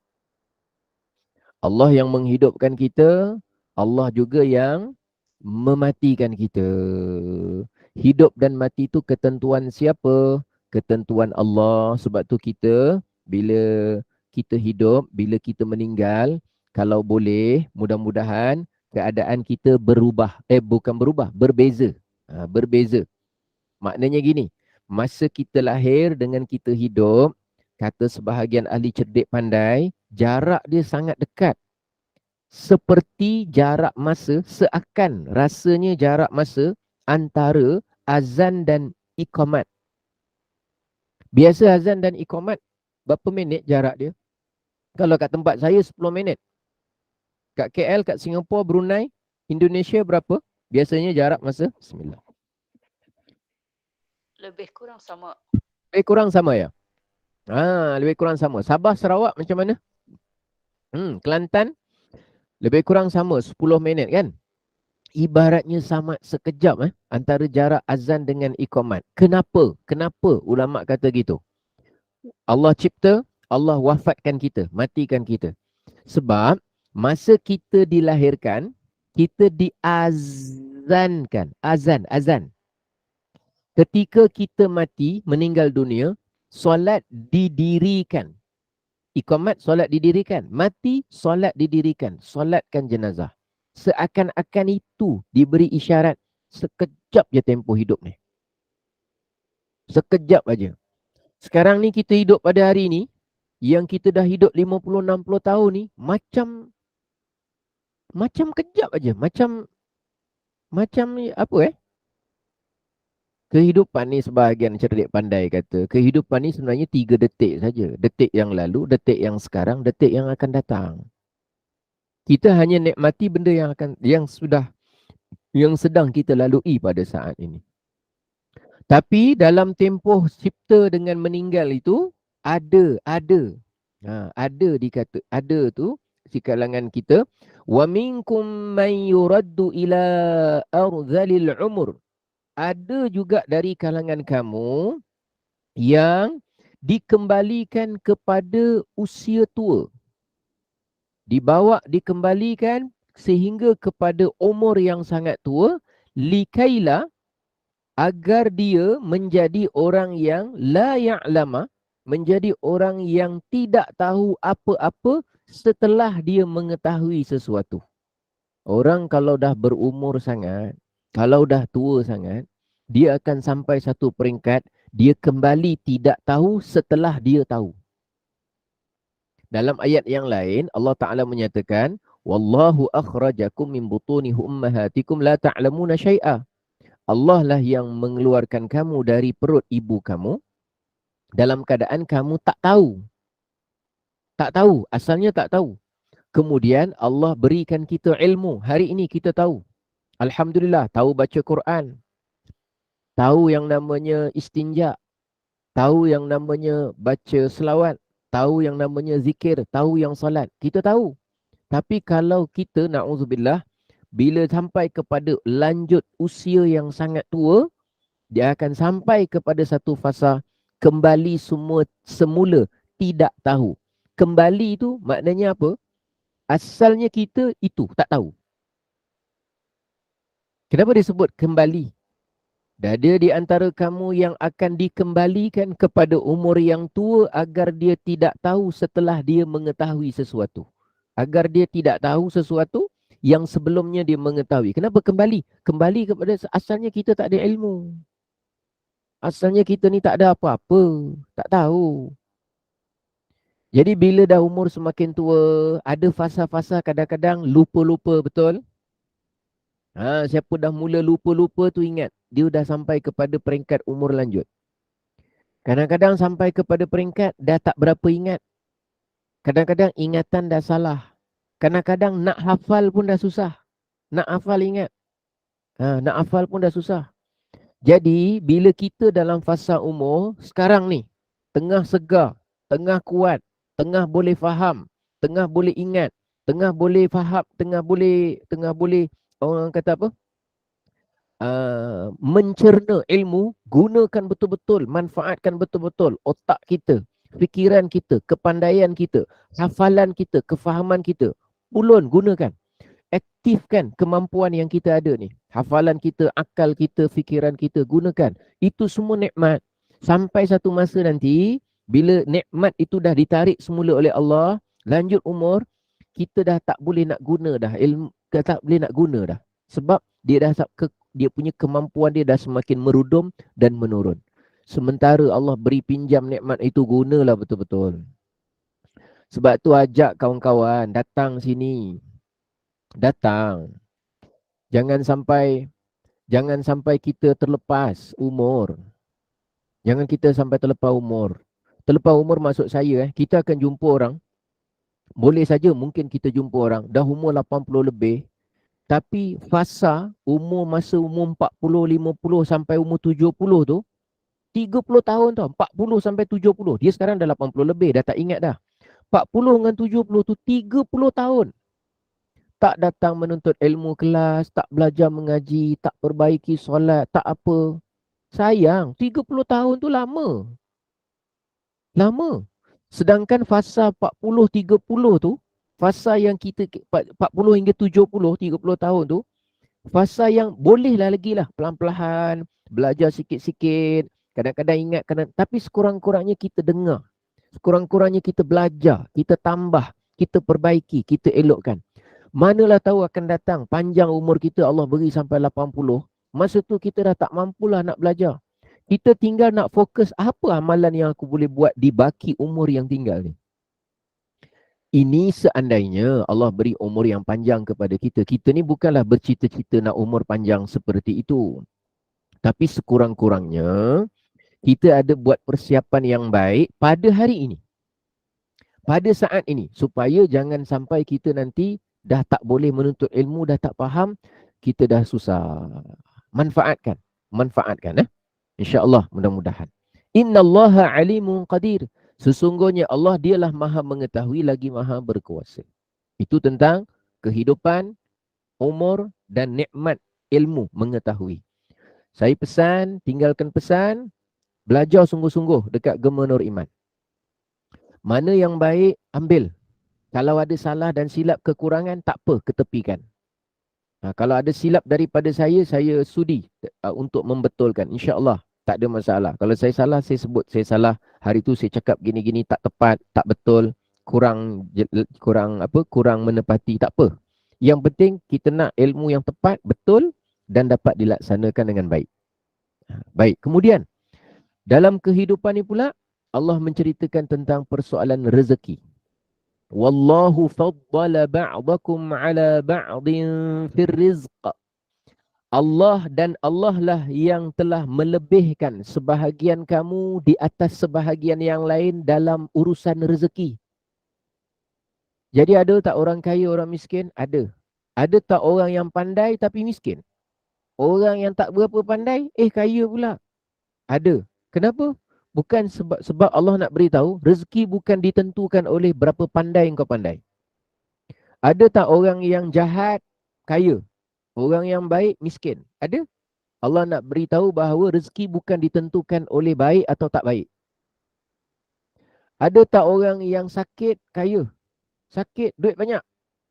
Allah yang menghidupkan kita. Allah juga yang mematikan kita. Hidup dan mati itu ketentuan siapa? Ketentuan Allah. Sebab tu kita bila kita hidup, bila kita meninggal, kalau boleh, mudah-mudahan keadaan kita berubah. Bukan berubah, berbeza. Berbeza. Maknanya gini, masa kita lahir dengan kita hidup, kata sebahagian ahli cerdik pandai, jarak dia sangat dekat. Seperti jarak masa, seakan rasanya jarak masa antara azan dan iqamat. Biasa azan dan iqamat, berapa minit jarak dia? Kalau kat tempat saya 10 minit. Kat KL, kat Singapura, Brunei, Indonesia berapa? Biasanya jarak masa? Bismillah. Lebih kurang sama. Lebih kurang sama ya? Lebih kurang sama. Sabah, Sarawak macam mana? Kelantan? Lebih kurang sama, 10 minit kan? Ibaratnya sama sekejap antara jarak azan dengan iqamat. Kenapa? Kenapa ulama kata gitu? Allah cipta, Allah wafatkan kita, matikan kita. Sebab masa kita dilahirkan, kita diazankan. Azan. Ketika kita mati, meninggal dunia, solat didirikan. Iqamat, solat didirikan. Mati, solat didirikan. Solatkan jenazah. Seakan-akan itu diberi isyarat sekejap je tempoh hidup ni. Sekejap aja. Sekarang ni kita hidup pada hari ni, yang kita dah hidup 50-60 tahun ni, macam kejap aja. Macam apa Kehidupan ni sebahagian cerdik pandai kata, kehidupan ni sebenarnya 3 detik saja. Detik yang lalu, detik yang sekarang, detik yang akan datang. Kita hanya nikmati benda yang sedang kita lalui pada saat ini. Tapi dalam tempoh cipta dengan meninggal itu ada dikata, ada tu di kalangan kita, wa minkum man yuraddu ila arzalil umur. Ada juga dari kalangan kamu yang dikembalikan kepada usia tua. Dikembalikan sehingga kepada umur yang sangat tua, likaila, agar dia menjadi orang yang la ya'lama, menjadi orang yang tidak tahu apa-apa setelah dia mengetahui sesuatu. Orang kalau dah berumur sangat, kalau dah tua sangat, dia akan sampai satu peringkat, dia kembali tidak tahu setelah dia tahu. Dalam ayat yang lain, Allah Ta'ala menyatakan, Wallahu akhrajakum min butuni ummahatikum la ta'lamuna syai'a. Allah lah yang mengeluarkan kamu dari perut ibu kamu, dalam keadaan kamu tak tahu. Tak tahu, asalnya tak tahu. Kemudian Allah berikan kita ilmu. Hari ini kita tahu. Alhamdulillah, tahu baca Quran. Tahu yang namanya istinja. Tahu yang namanya baca selawat. Tahu yang namanya zikir. Tahu yang salat. Kita tahu. Tapi kalau kita, na'udzubillah, bila sampai kepada lanjut usia yang sangat tua, dia akan sampai kepada satu fasa kembali semula tidak tahu. Kembali itu maknanya apa? Asalnya kita itu tak tahu. Kenapa disebut kembali? Ada di antara kamu yang akan dikembalikan kepada umur yang tua agar dia tidak tahu setelah dia mengetahui sesuatu. Agar dia tidak tahu sesuatu yang sebelumnya dia mengetahui. Kenapa kembali? Kembali kepada asalnya kita tak ada ilmu. Asalnya kita ni tak ada apa-apa. Tak tahu. Jadi bila dah umur semakin tua, ada fasa-fasa kadang-kadang lupa-lupa, betul? Siapa dah mula lupa-lupa tu ingat, dia dah sampai kepada peringkat umur lanjut. Kadang-kadang sampai kepada peringkat dah tak berapa ingat. Kadang-kadang ingatan dah salah. Kadang-kadang nak hafal pun dah susah. Nak hafal ingat. Nak hafal pun dah susah. Jadi bila kita dalam fasa umur sekarang ni, tengah segar, tengah kuat, tengah boleh faham, tengah boleh ingat, tengah boleh faham, tengah boleh orang kata apa? Mencerna ilmu, gunakan betul-betul, manfaatkan betul-betul otak kita, fikiran kita, kepandaian kita, hafalan kita, kefahaman kita. Ulun gunakan. Aktifkan kemampuan yang kita ada ni. Hafalan kita, akal kita, fikiran kita, gunakan. Itu semua nikmat. Sampai satu masa nanti, bila nikmat itu dah ditarik semula oleh Allah, lanjut umur, kita dah tak boleh nak guna dah. Ilmu tak boleh nak guna dah. Sebab dia punya kemampuan dia dah semakin merudum dan menurun. Sementara Allah beri pinjam nikmat itu, gunalah betul-betul. Sebab tu ajak kawan-kawan datang sini. Datang. Jangan sampai kita terlepas umur. Jangan kita sampai terlepas umur. Terlepas umur maksud saya, kita akan jumpa orang. Boleh saja mungkin kita jumpa orang dah umur 80 lebih. Tapi masa umur 40, 50 sampai umur 70 tu, 30 tahun tau, 40 sampai 70. Dia sekarang dah 80 lebih, dah tak ingat dah. 40 dengan 70 tu 30 tahun. Tak datang menuntut ilmu kelas, tak belajar mengaji, tak perbaiki solat, tak apa. Sayang, 30 tahun tu lama. Lama. Sedangkan fasa 40, 30 tu, fasa yang kita 40 hingga 70, 30 tahun tu, fasa yang bolehlah lagi lah pelan-pelan, belajar sikit-sikit, kadang-kadang ingat, tapi sekurang-kurangnya kita dengar. Sekurang-kurangnya kita belajar, kita tambah, kita perbaiki, kita elokkan. Manalah tahu akan datang panjang umur kita, Allah beri sampai 80. Masa tu kita dah tak mampulah nak belajar. Kita tinggal nak fokus apa amalan yang aku boleh buat di baki umur yang tinggal ni. Ini seandainya Allah beri umur yang panjang kepada kita. Kita ni bukanlah bercita-cita nak umur panjang seperti itu. Tapi sekurang-kurangnya kita ada buat persiapan yang baik pada hari ini. Pada saat ini. Supaya jangan sampai kita nanti dah tak boleh menuntut ilmu, dah tak faham, kita dah susah. Manfaatkan. InsyaAllah, mudah-mudahan. Innallaha alimun qadir. Sesungguhnya Allah dialah maha mengetahui lagi maha berkuasa. Itu tentang kehidupan, umur dan nikmat ilmu mengetahui. Saya tinggalkan pesan, belajar sungguh-sungguh dekat Gema Nur Iman. Mana yang baik, ambil. Kalau ada salah dan silap kekurangan, tak apa, ketepikan. Kalau ada silap daripada saya sudi untuk membetulkan. InsyaAllah, tak ada masalah. Kalau saya salah, saya sebut saya salah. Hari tu saya cakap gini-gini, tak tepat, tak betul, kurang menepati, tak apa. Yang penting kita nak ilmu yang tepat, betul dan dapat dilaksanakan dengan baik. Baik, kemudian dalam kehidupan ni pula Allah menceritakan tentang persoalan rezeki. Wallahu faddala ba'dakum ala ba'din fir rizq. Allah lah yang telah melebihkan sebahagian kamu di atas sebahagian yang lain dalam urusan rezeki. Jadi ada tak orang kaya, orang miskin? Ada. Ada tak orang yang pandai tapi miskin? Orang yang tak berapa pandai, kaya pula. Ada. Kenapa? Bukan sebab Allah nak beritahu, rezeki bukan ditentukan oleh berapa pandai kau pandai. Ada tak orang yang jahat, kaya? Orang yang baik, miskin? Ada? Allah nak beritahu bahawa rezeki bukan ditentukan oleh baik atau tak baik. Ada tak orang yang sakit, kaya? Sakit, duit banyak.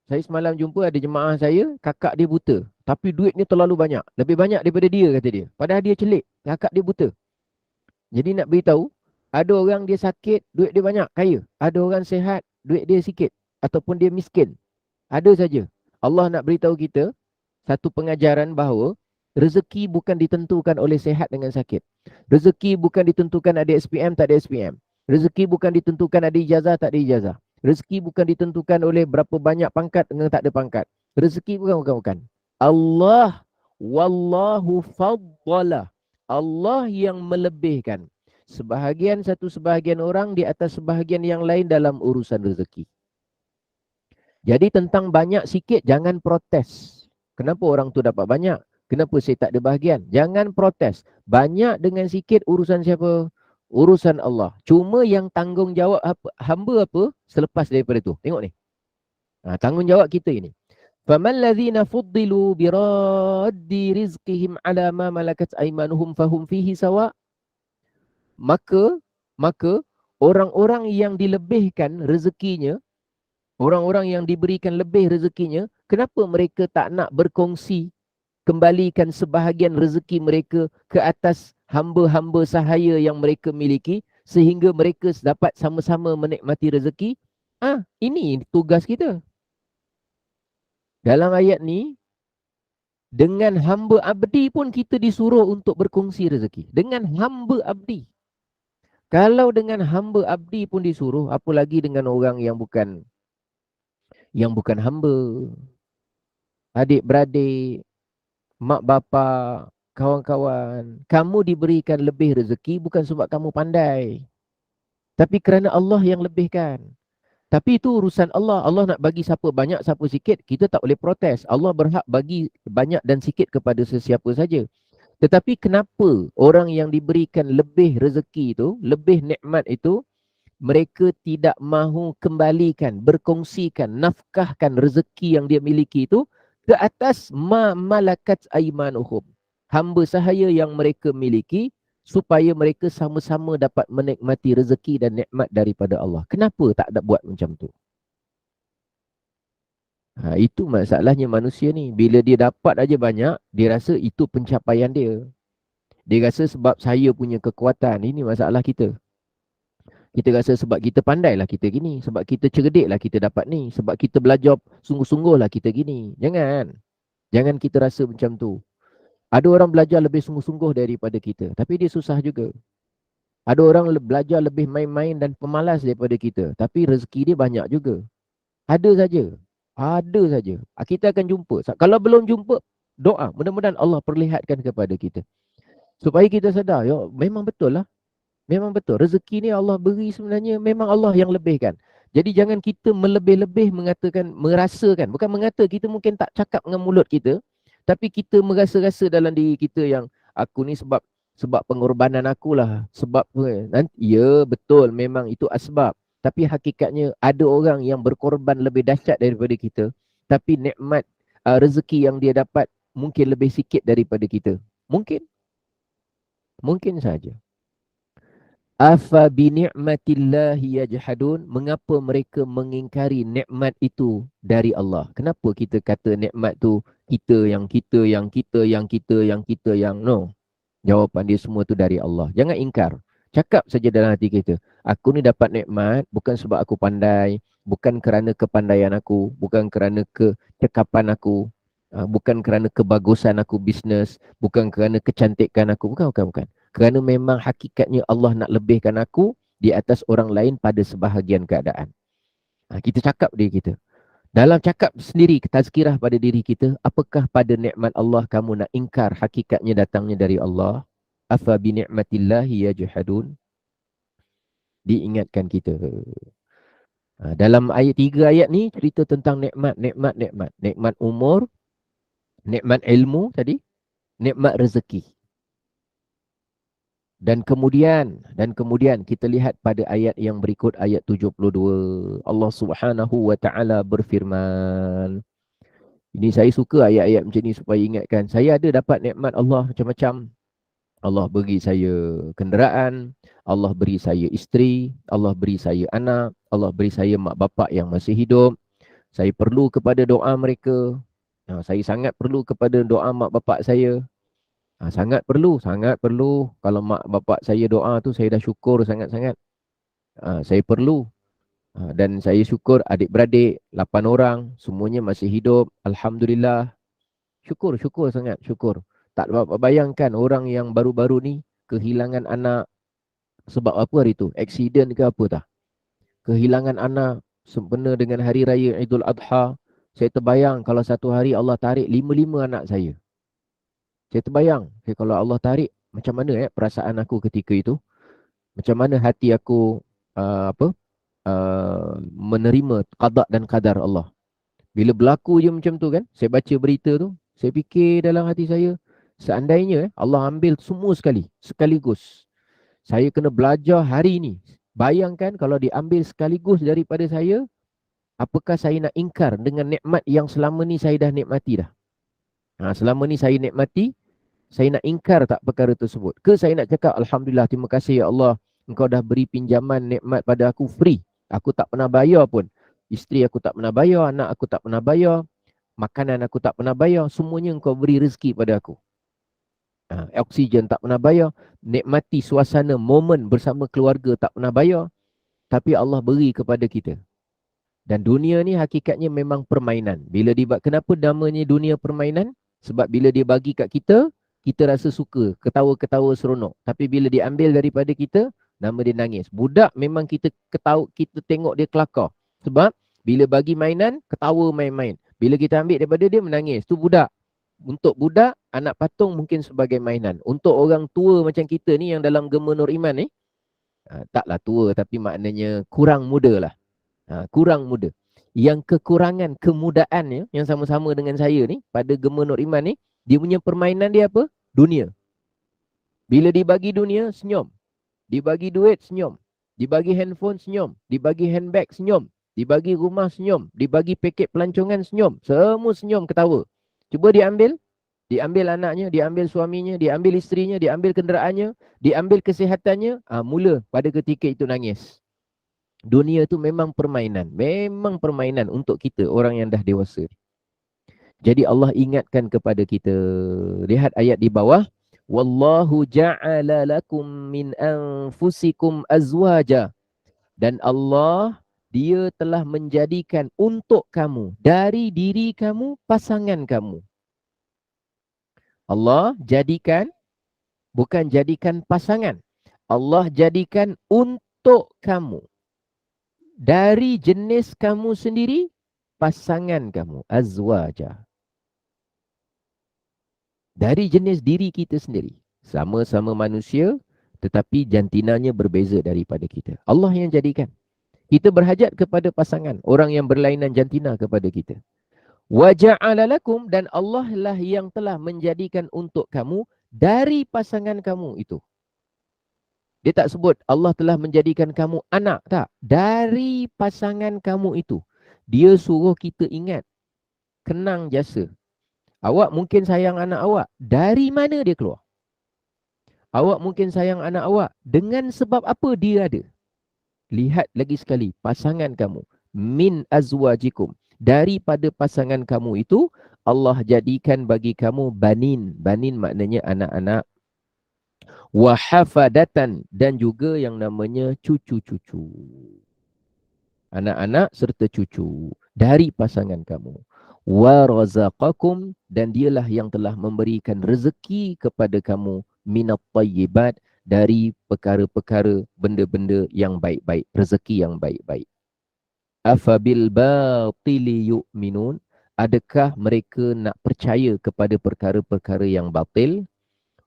Saya semalam jumpa ada jemaah saya, kakak dia buta. Tapi duitnya terlalu banyak. Lebih banyak daripada dia, kata dia. Padahal dia celik, kakak dia buta. Jadi nak beritahu, ada orang dia sakit, duit dia banyak, kaya. Ada orang sihat, duit dia sikit. Ataupun dia miskin. Ada saja. Allah nak beritahu kita satu pengajaran bahawa rezeki bukan ditentukan oleh sihat dengan sakit. Rezeki bukan ditentukan ada SPM, tak ada SPM. Rezeki bukan ditentukan ada ijazah, tak ada ijazah. Rezeki bukan ditentukan oleh berapa banyak pangkat dengan tak ada pangkat. Rezeki bukan. Allah, wallahu faddala. Allah yang melebihkan sebahagian orang di atas sebahagian yang lain dalam urusan rezeki. Jadi tentang banyak sikit jangan protes. Kenapa orang tu dapat banyak? Kenapa saya tak ada bahagian? Jangan protes. Banyak dengan sikit urusan siapa? Urusan Allah. Cuma yang tanggungjawab hamba apa? Selepas daripada tu. Tengok ni. Tanggungjawab kita ini. فَمَنْ الَّذِينَ فُضِّلُوا بِرَادِّ رِزْقِهِمْ عَلَى مَا مَلَكَتْ أَيْمَانُهُمْ فَهُمْ فِيهِ سَوَاء. Maka orang-orang yang dilebihkan rezekinya, orang-orang yang diberikan lebih rezekinya, kenapa mereka tak nak berkongsi, kembalikan sebahagian rezeki mereka ke atas hamba-hamba sahaya yang mereka miliki, sehingga mereka dapat sama-sama menikmati rezeki? Ini tugas kita. Dalam ayat ni, dengan hamba abdi pun kita disuruh untuk berkongsi rezeki. Dengan hamba abdi. Kalau dengan hamba abdi pun disuruh, apa lagi dengan orang yang bukan hamba. Adik-beradik, mak bapak, kawan-kawan. Kamu diberikan lebih rezeki bukan sebab kamu pandai, tapi kerana Allah yang lebihkan. Tapi itu urusan Allah. Allah nak bagi siapa banyak, siapa sikit, kita tak boleh protes. Allah berhak bagi banyak dan sikit kepada sesiapa saja. Tetapi kenapa orang yang diberikan lebih rezeki itu, lebih nikmat itu, mereka tidak mahu kembalikan, berkongsikan, nafkahkan rezeki yang dia miliki itu ke atas ma malakat aimanuhum, hamba sahaya yang mereka miliki, supaya mereka sama-sama dapat menikmati rezeki dan nikmat daripada Allah. Kenapa tak ada buat macam tu? Itu masalahnya manusia ni. Bila dia dapat aja banyak, dia rasa itu pencapaian dia. Dia rasa sebab saya punya kekuatan. Ini masalah kita. Kita rasa sebab kita pandai lah kita gini. Sebab kita cerdik lah kita dapat ni. Sebab kita belajar sungguh-sungguh lah kita gini. Jangan kita rasa macam tu. Ada orang belajar lebih sungguh-sungguh daripada kita, tapi dia susah juga. Ada orang belajar lebih main-main dan pemalas daripada kita, tapi rezeki dia banyak juga. Ada saja. Kita akan jumpa. Kalau belum jumpa, doa. Mudah-mudahan Allah perlihatkan kepada kita. Supaya kita sedar, memang betul lah. Memang betul. Rezeki ni Allah beri sebenarnya, memang Allah yang lebihkan. Jadi jangan kita melebih-lebih merasakan. Bukan mengata, kita mungkin tak cakap dengan mulut kita, tapi kita merasa-rasa dalam diri kita yang aku ni sebab pengorbanan aku lah. Sebab ya betul, memang itu asbab. Tapi hakikatnya ada orang yang berkorban lebih dahsyat daripada kita, tapi nikmat rezeki yang dia dapat mungkin lebih sikit daripada kita. Mungkin saja. Afa bi ni'matillahi yajhadun. Mengapa mereka mengingkari nikmat itu dari Allah? Kenapa kita kata nikmat tu kita yang no. Jawapan dia semua tu dari Allah. Jangan ingkar. Cakap saja dalam hati kita, aku ni dapat nikmat bukan sebab aku pandai, bukan kerana kepandaian aku, bukan kerana kecekapan aku, bukan kerana kebagusan aku bisnes, bukan kerana kecantikan aku, bukan. Kerana memang hakikatnya Allah nak lebihkan aku di atas orang lain pada sebahagian keadaan. Kita cakap diri kita. Dalam cakap sendiri, tazkirah pada diri kita, apakah pada nikmat Allah kamu nak ingkar hakikatnya datangnya dari Allah? Afa bi ni'matillahi yajhadun. Diingatkan kita. Dalam ayat 3 ayat ni cerita tentang nikmat. Nikmat umur, nikmat ilmu tadi, nikmat rezeki. Dan kemudian kita lihat pada ayat yang berikut, ayat 72. Allah Subhanahu wa taala berfirman. Ini saya suka ayat-ayat macam ni supaya ingatkan. Saya ada dapat nikmat Allah macam-macam. Allah beri saya kenderaan, Allah beri saya isteri, Allah beri saya anak, Allah beri saya mak bapak yang masih hidup. Saya perlu kepada doa mereka. Saya sangat perlu kepada doa mak bapak saya. Sangat perlu. Kalau mak bapak saya doa tu, saya dah syukur sangat-sangat. Saya perlu. Dan saya syukur adik-beradik, 8 orang, semuanya masih hidup. Alhamdulillah. Syukur sangat, syukur. Tak bayangkan orang yang baru-baru ni kehilangan anak. Sebab apa hari tu? Aksiden ke apa tak? Kehilangan anak sempena dengan hari raya Idul Adha. Saya terbayang kalau satu hari Allah tarik 5 anak saya. Saya terbayang, kalau Allah tarik, macam mana perasaan aku ketika itu? Macam mana hati aku menerima qada dan qadar Allah. Bila berlaku je macam tu kan, saya baca berita tu, Saya fikir dalam hati saya, seandainya Allah ambil semua sekaligus. Saya kena belajar hari ini. Bayangkan kalau diambil sekaligus daripada saya, apakah saya nak ingkar dengan nikmat yang selama ni saya dah nikmati dah? Selama ni saya nikmati, saya nak ingkar tak perkara tersebut? Ke saya nak cakap, Alhamdulillah, terima kasih ya Allah, Engkau dah beri pinjaman nikmat pada aku free. Aku tak pernah bayar pun. Isteri aku tak pernah bayar, anak aku tak pernah bayar, makanan aku tak pernah bayar, semuanya Engkau beri rezeki pada aku. Oksigen tak pernah bayar, nikmati suasana, momen bersama keluarga tak pernah bayar, tapi Allah beri kepada kita. Dan dunia ni hakikatnya memang permainan. Kenapa namanya dunia permainan? Sebab bila dia bagi kat kita, kita rasa suka, ketawa-ketawa seronok. Tapi bila diambil daripada kita, nama dia nangis. Budak memang kita ketawa, kita tengok dia kelakar. Sebab bila bagi mainan, ketawa main-main. Bila kita ambil daripada dia, menangis. Tu budak. Untuk budak, anak patung mungkin sebagai mainan. Untuk orang tua macam kita ni yang dalam Gema Nur Iman ni, taklah tua tapi maknanya kurang muda lah. Kurang muda. Yang kekurangan kemudaannya yang sama-sama dengan saya ni pada Gema Nur Iman ni, dia punya permainan dia apa? Dunia. Bila dibagi dunia, senyum. Dibagi duit, senyum. Dibagi handphone, senyum. Dibagi handbag, senyum. Dibagi rumah, senyum. Dibagi paket pelancongan, senyum. Semua senyum, ketawa. Cuba diambil. Diambil anaknya, diambil suaminya, diambil isterinya, diambil kenderaannya, diambil kesihatannya. Mula pada ketika itu nangis. Dunia tu memang permainan. Memang permainan untuk kita, orang yang dah dewasa. Jadi Allah ingatkan kepada kita. Lihat ayat di bawah. Wallahu ja'ala lakum min anfusikum azwaja. Dan Allah, Dia telah menjadikan untuk kamu, dari diri kamu, pasangan kamu. Allah jadikan, bukan jadikan pasangan. Allah jadikan untuk kamu. Dari jenis kamu sendiri, pasangan kamu, azwaja. Dari jenis diri kita sendiri. Sama-sama manusia, tetapi jantinanya berbeza daripada kita. Allah yang jadikan. Kita berhajat kepada pasangan, orang yang berlainan jantina kepada kita. Wa ja'ala lakum, dan Allah lah yang telah menjadikan untuk kamu dari pasangan kamu itu. Dia tak sebut Allah telah menjadikan kamu anak, tak. Dari pasangan kamu itu. Dia suruh kita ingat, kenang jasa. Awak mungkin sayang anak awak. Dari mana dia keluar? Awak mungkin sayang anak awak. Dengan sebab apa dia ada? Lihat lagi sekali, pasangan kamu. Min azwajikum. Daripada pasangan kamu itu, Allah jadikan bagi kamu banin. Banin maknanya anak-anak. Wahafadatan, dan juga yang namanya cucu-cucu. Anak-anak serta cucu dari pasangan kamu. Warazaqakum, dan dialah yang telah memberikan rezeki kepada kamu minat tayyibat, dari perkara-perkara, benda-benda yang baik-baik, rezeki yang baik-baik. Afabil batili yu'minun, adakah mereka nak percaya kepada perkara-perkara yang batil?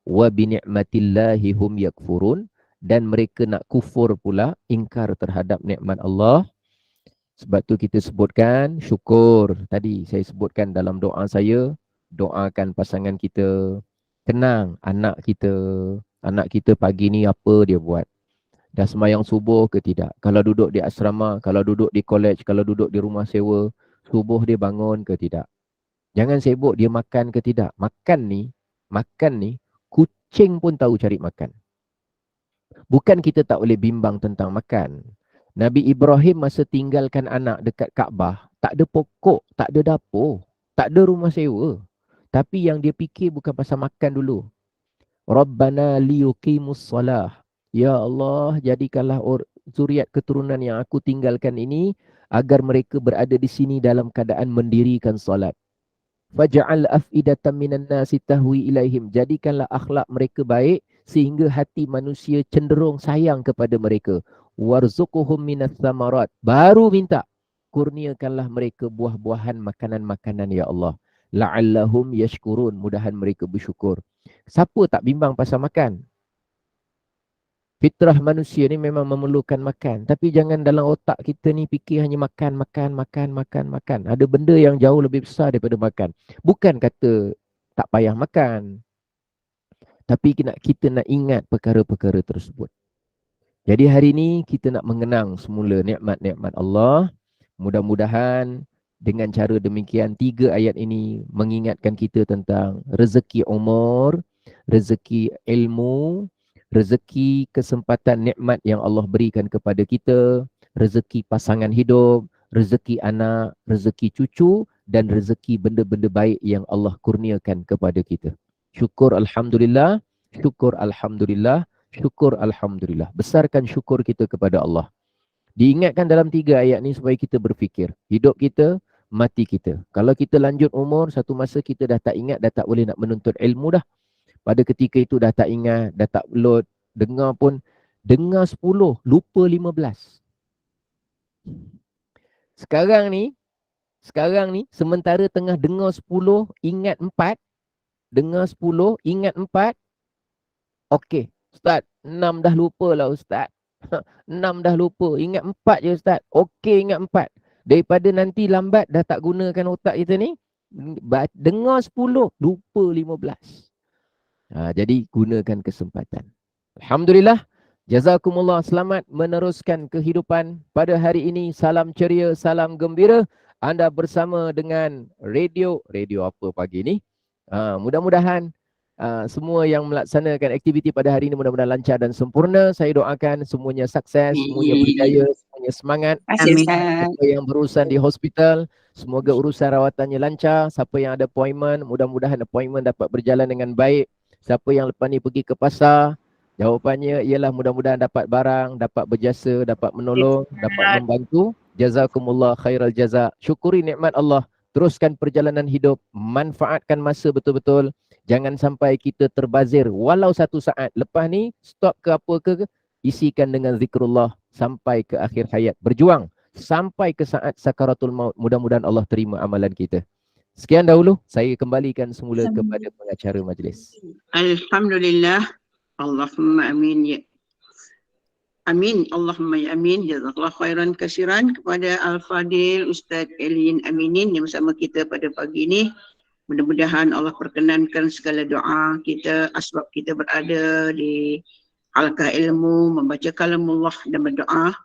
Wa bini'matillahi hum yakfurun, dan mereka nak kufur pula, ingkar terhadap nikmat Allah. Sebab tu kita sebutkan syukur. Tadi saya sebutkan dalam doa saya, doakan pasangan kita, kenang anak kita. Anak kita pagi ni apa dia buat? Dah sembahyang subuh ke tidak? Kalau duduk di asrama, kalau duduk di college, kalau duduk di rumah sewa, subuh dia bangun ke tidak? Jangan sibuk dia makan ke tidak. Makan ni, kucing pun tahu cari makan. Bukan kita tak boleh bimbang tentang makan. Nabi Ibrahim masa tinggalkan anak dekat Kaabah, tak ada pokok, tak ada dapur, tak ada rumah sewa. Tapi yang dia fikir bukan pasal makan dulu. Rabbana liyuqimus salah. Ya Allah, jadikanlah zuriat keturunan yang aku tinggalkan ini agar mereka berada di sini dalam keadaan mendirikan solat. Faj'al af'idatan minan nasi tahwi ilaihim. Jadikanlah akhlak mereka baik sehingga hati manusia cenderung sayang kepada mereka. Warzuquhum minas samarat. Baru minta, kurniakanlah mereka buah-buahan, makanan-makanan ya Allah. La'allahum yashkurun. Mudahan mereka bersyukur. Siapa tak bimbang pasal makan? Fitrah manusia ni memang memerlukan makan. Tapi jangan dalam otak kita ni fikir hanya makan. Ada benda yang jauh lebih besar daripada makan. Bukan kata tak payah makan. Tapi kita nak ingat perkara-perkara tersebut. Jadi hari ini kita nak mengenang semula nikmat-nikmat Allah. Mudah-mudahan dengan cara demikian 3 ayat ini mengingatkan kita tentang rezeki umur, rezeki ilmu, rezeki kesempatan nikmat yang Allah berikan kepada kita, rezeki pasangan hidup, rezeki anak, rezeki cucu dan rezeki benda-benda baik yang Allah kurniakan kepada kita. Syukur Alhamdulillah, syukur Alhamdulillah, syukur Alhamdulillah. Besarkan syukur kita kepada Allah. Diingatkan dalam 3 ayat ni supaya kita berfikir. Hidup kita, mati kita. Kalau kita lanjut umur, satu masa kita dah tak ingat, dah tak boleh nak menuntut ilmu dah. Pada ketika itu dah tak ingat, dah tak load. Dengar pun, dengar 10, lupa 15. Sekarang ni, sementara tengah dengar 10, ingat 4. Dengar 10, ingat 4. Okey, Ustaz, 6 dah lupa lah Ustaz. 6 dah lupa, ingat 4 je Ustaz. Okey, ingat 4. Daripada nanti lambat dah tak gunakan otak kita ni, dengar 10, lupa 15. Jadi gunakan kesempatan. Alhamdulillah, jazakumullah, selamat meneruskan kehidupan pada hari ini. Salam ceria, salam gembira. Anda bersama dengan radio apa pagi ni? Mudah-mudahan semua yang melaksanakan aktiviti pada hari ini mudah-mudahan lancar dan sempurna. Saya doakan semuanya sukses, semuanya berjaya, semuanya semangat. Amin. Siapa yang berurusan di hospital, semoga urusan rawatannya lancar. Siapa yang ada appointment, mudah-mudahan appointment dapat berjalan dengan baik. Siapa yang lepas ni pergi ke pasar, jawapannya ialah mudah-mudahan dapat barang, dapat berjasa, dapat menolong, dapat membantu. Jazakumullah khairal jaza. Syukuri nikmat Allah. Teruskan perjalanan hidup, manfaatkan masa betul-betul. Jangan sampai kita terbazir walau 1 saat. Lepas ni stop ke apa ke, isikan dengan zikrullah sampai ke akhir hayat. Berjuang sampai ke saat sakaratul maut. Mudah-mudahan Allah terima amalan kita. Sekian dahulu, saya kembalikan semula kepada pengacara majlis. Alhamdulillah. Allahumma amin ya. Amin. Allahumma ya amin. Jazakallah khairan kasiran kepada Al-Fadil Ustaz Elin Aminin yang bersama kita pada pagi ini. Mudah-mudahan Allah perkenankan segala doa kita, asbab kita berada di halaqah ilmu, membaca kalamullah dan berdoa.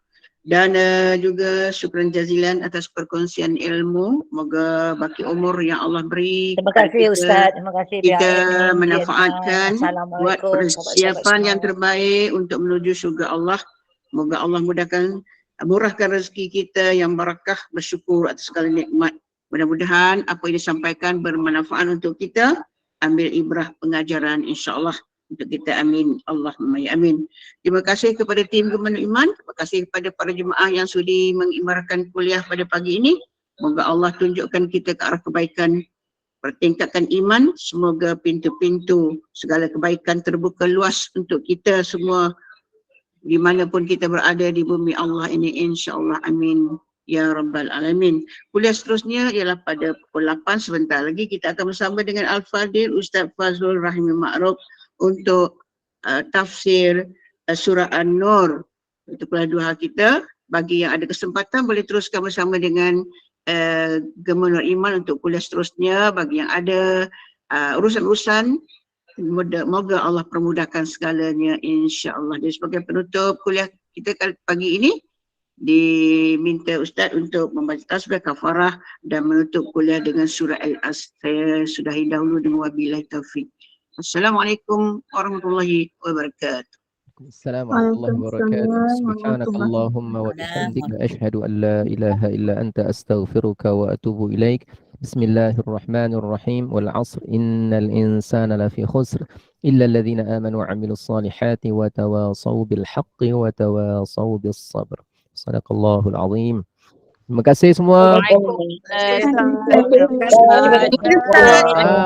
Dan juga syukran jazilan atas perkongsian ilmu. Moga baki umur yang Allah beri. Terima kasih Ustaz. Terima kasih kita manfaatkan buat persiapan yang terbaik untuk menuju syurga Allah. Moga Allah murahkan rezeki kita yang barakah, bersyukur atas segala nikmat. Mudah-mudahan apa yang disampaikan bermanfaat untuk kita, ambil ibrah pengajaran insya-Allah untuk kita. Amin. Allahumma ya amin. Terima kasih kepada tim Gemanu Iman, terima kasih kepada para jemaah yang sudi mengimarkan kuliah pada pagi ini. Moga Allah tunjukkan kita ke arah kebaikan, pertingkatkan iman. Semoga pintu-pintu segala kebaikan terbuka luas untuk kita semua dimanapun kita berada di bumi Allah ini insya-Allah. Amin. Ya Rabbal Alamin. Kuliah seterusnya ialah pada pukul 8 sebentar lagi. Kita akan bersama dengan Al-Fadil Ustaz Fazrul Rahimi Ma'ruf untuk tafsir surah An-Nur. Itu kuliah duha kita. Bagi yang ada kesempatan boleh teruskan bersama dengan Gemanu Iman untuk kuliah seterusnya. Bagi yang ada urusan-urusan, moga Allah permudahkan segalanya insya-Allah. Jadi sebagai penutup kuliah kita pagi ini, diminta Ustaz untuk membaca tasbih kafarah dan menutup kuliah dengan surah Al-As. Saya sudahi dahulu dengan wabillahi taufik. Assalamualaikum warahmatullahi wabarakatuh. Assalamualaikum warahmatullahi wabarakatuh. Subhanakallahumma wa bihamdika asyhadu an la ilaha illa anta astaghfiruka wa atubu ilaik. Bismillahirrahmanirrahim. Wal 'asr innal insana lafi khusr illa alladhina amanu wa 'amilus salihati wa tawasaw bil haqqi wa tawasaw bis sabr. Sadaqallahul azim. Terima kasih semua. Waalaikumsalam.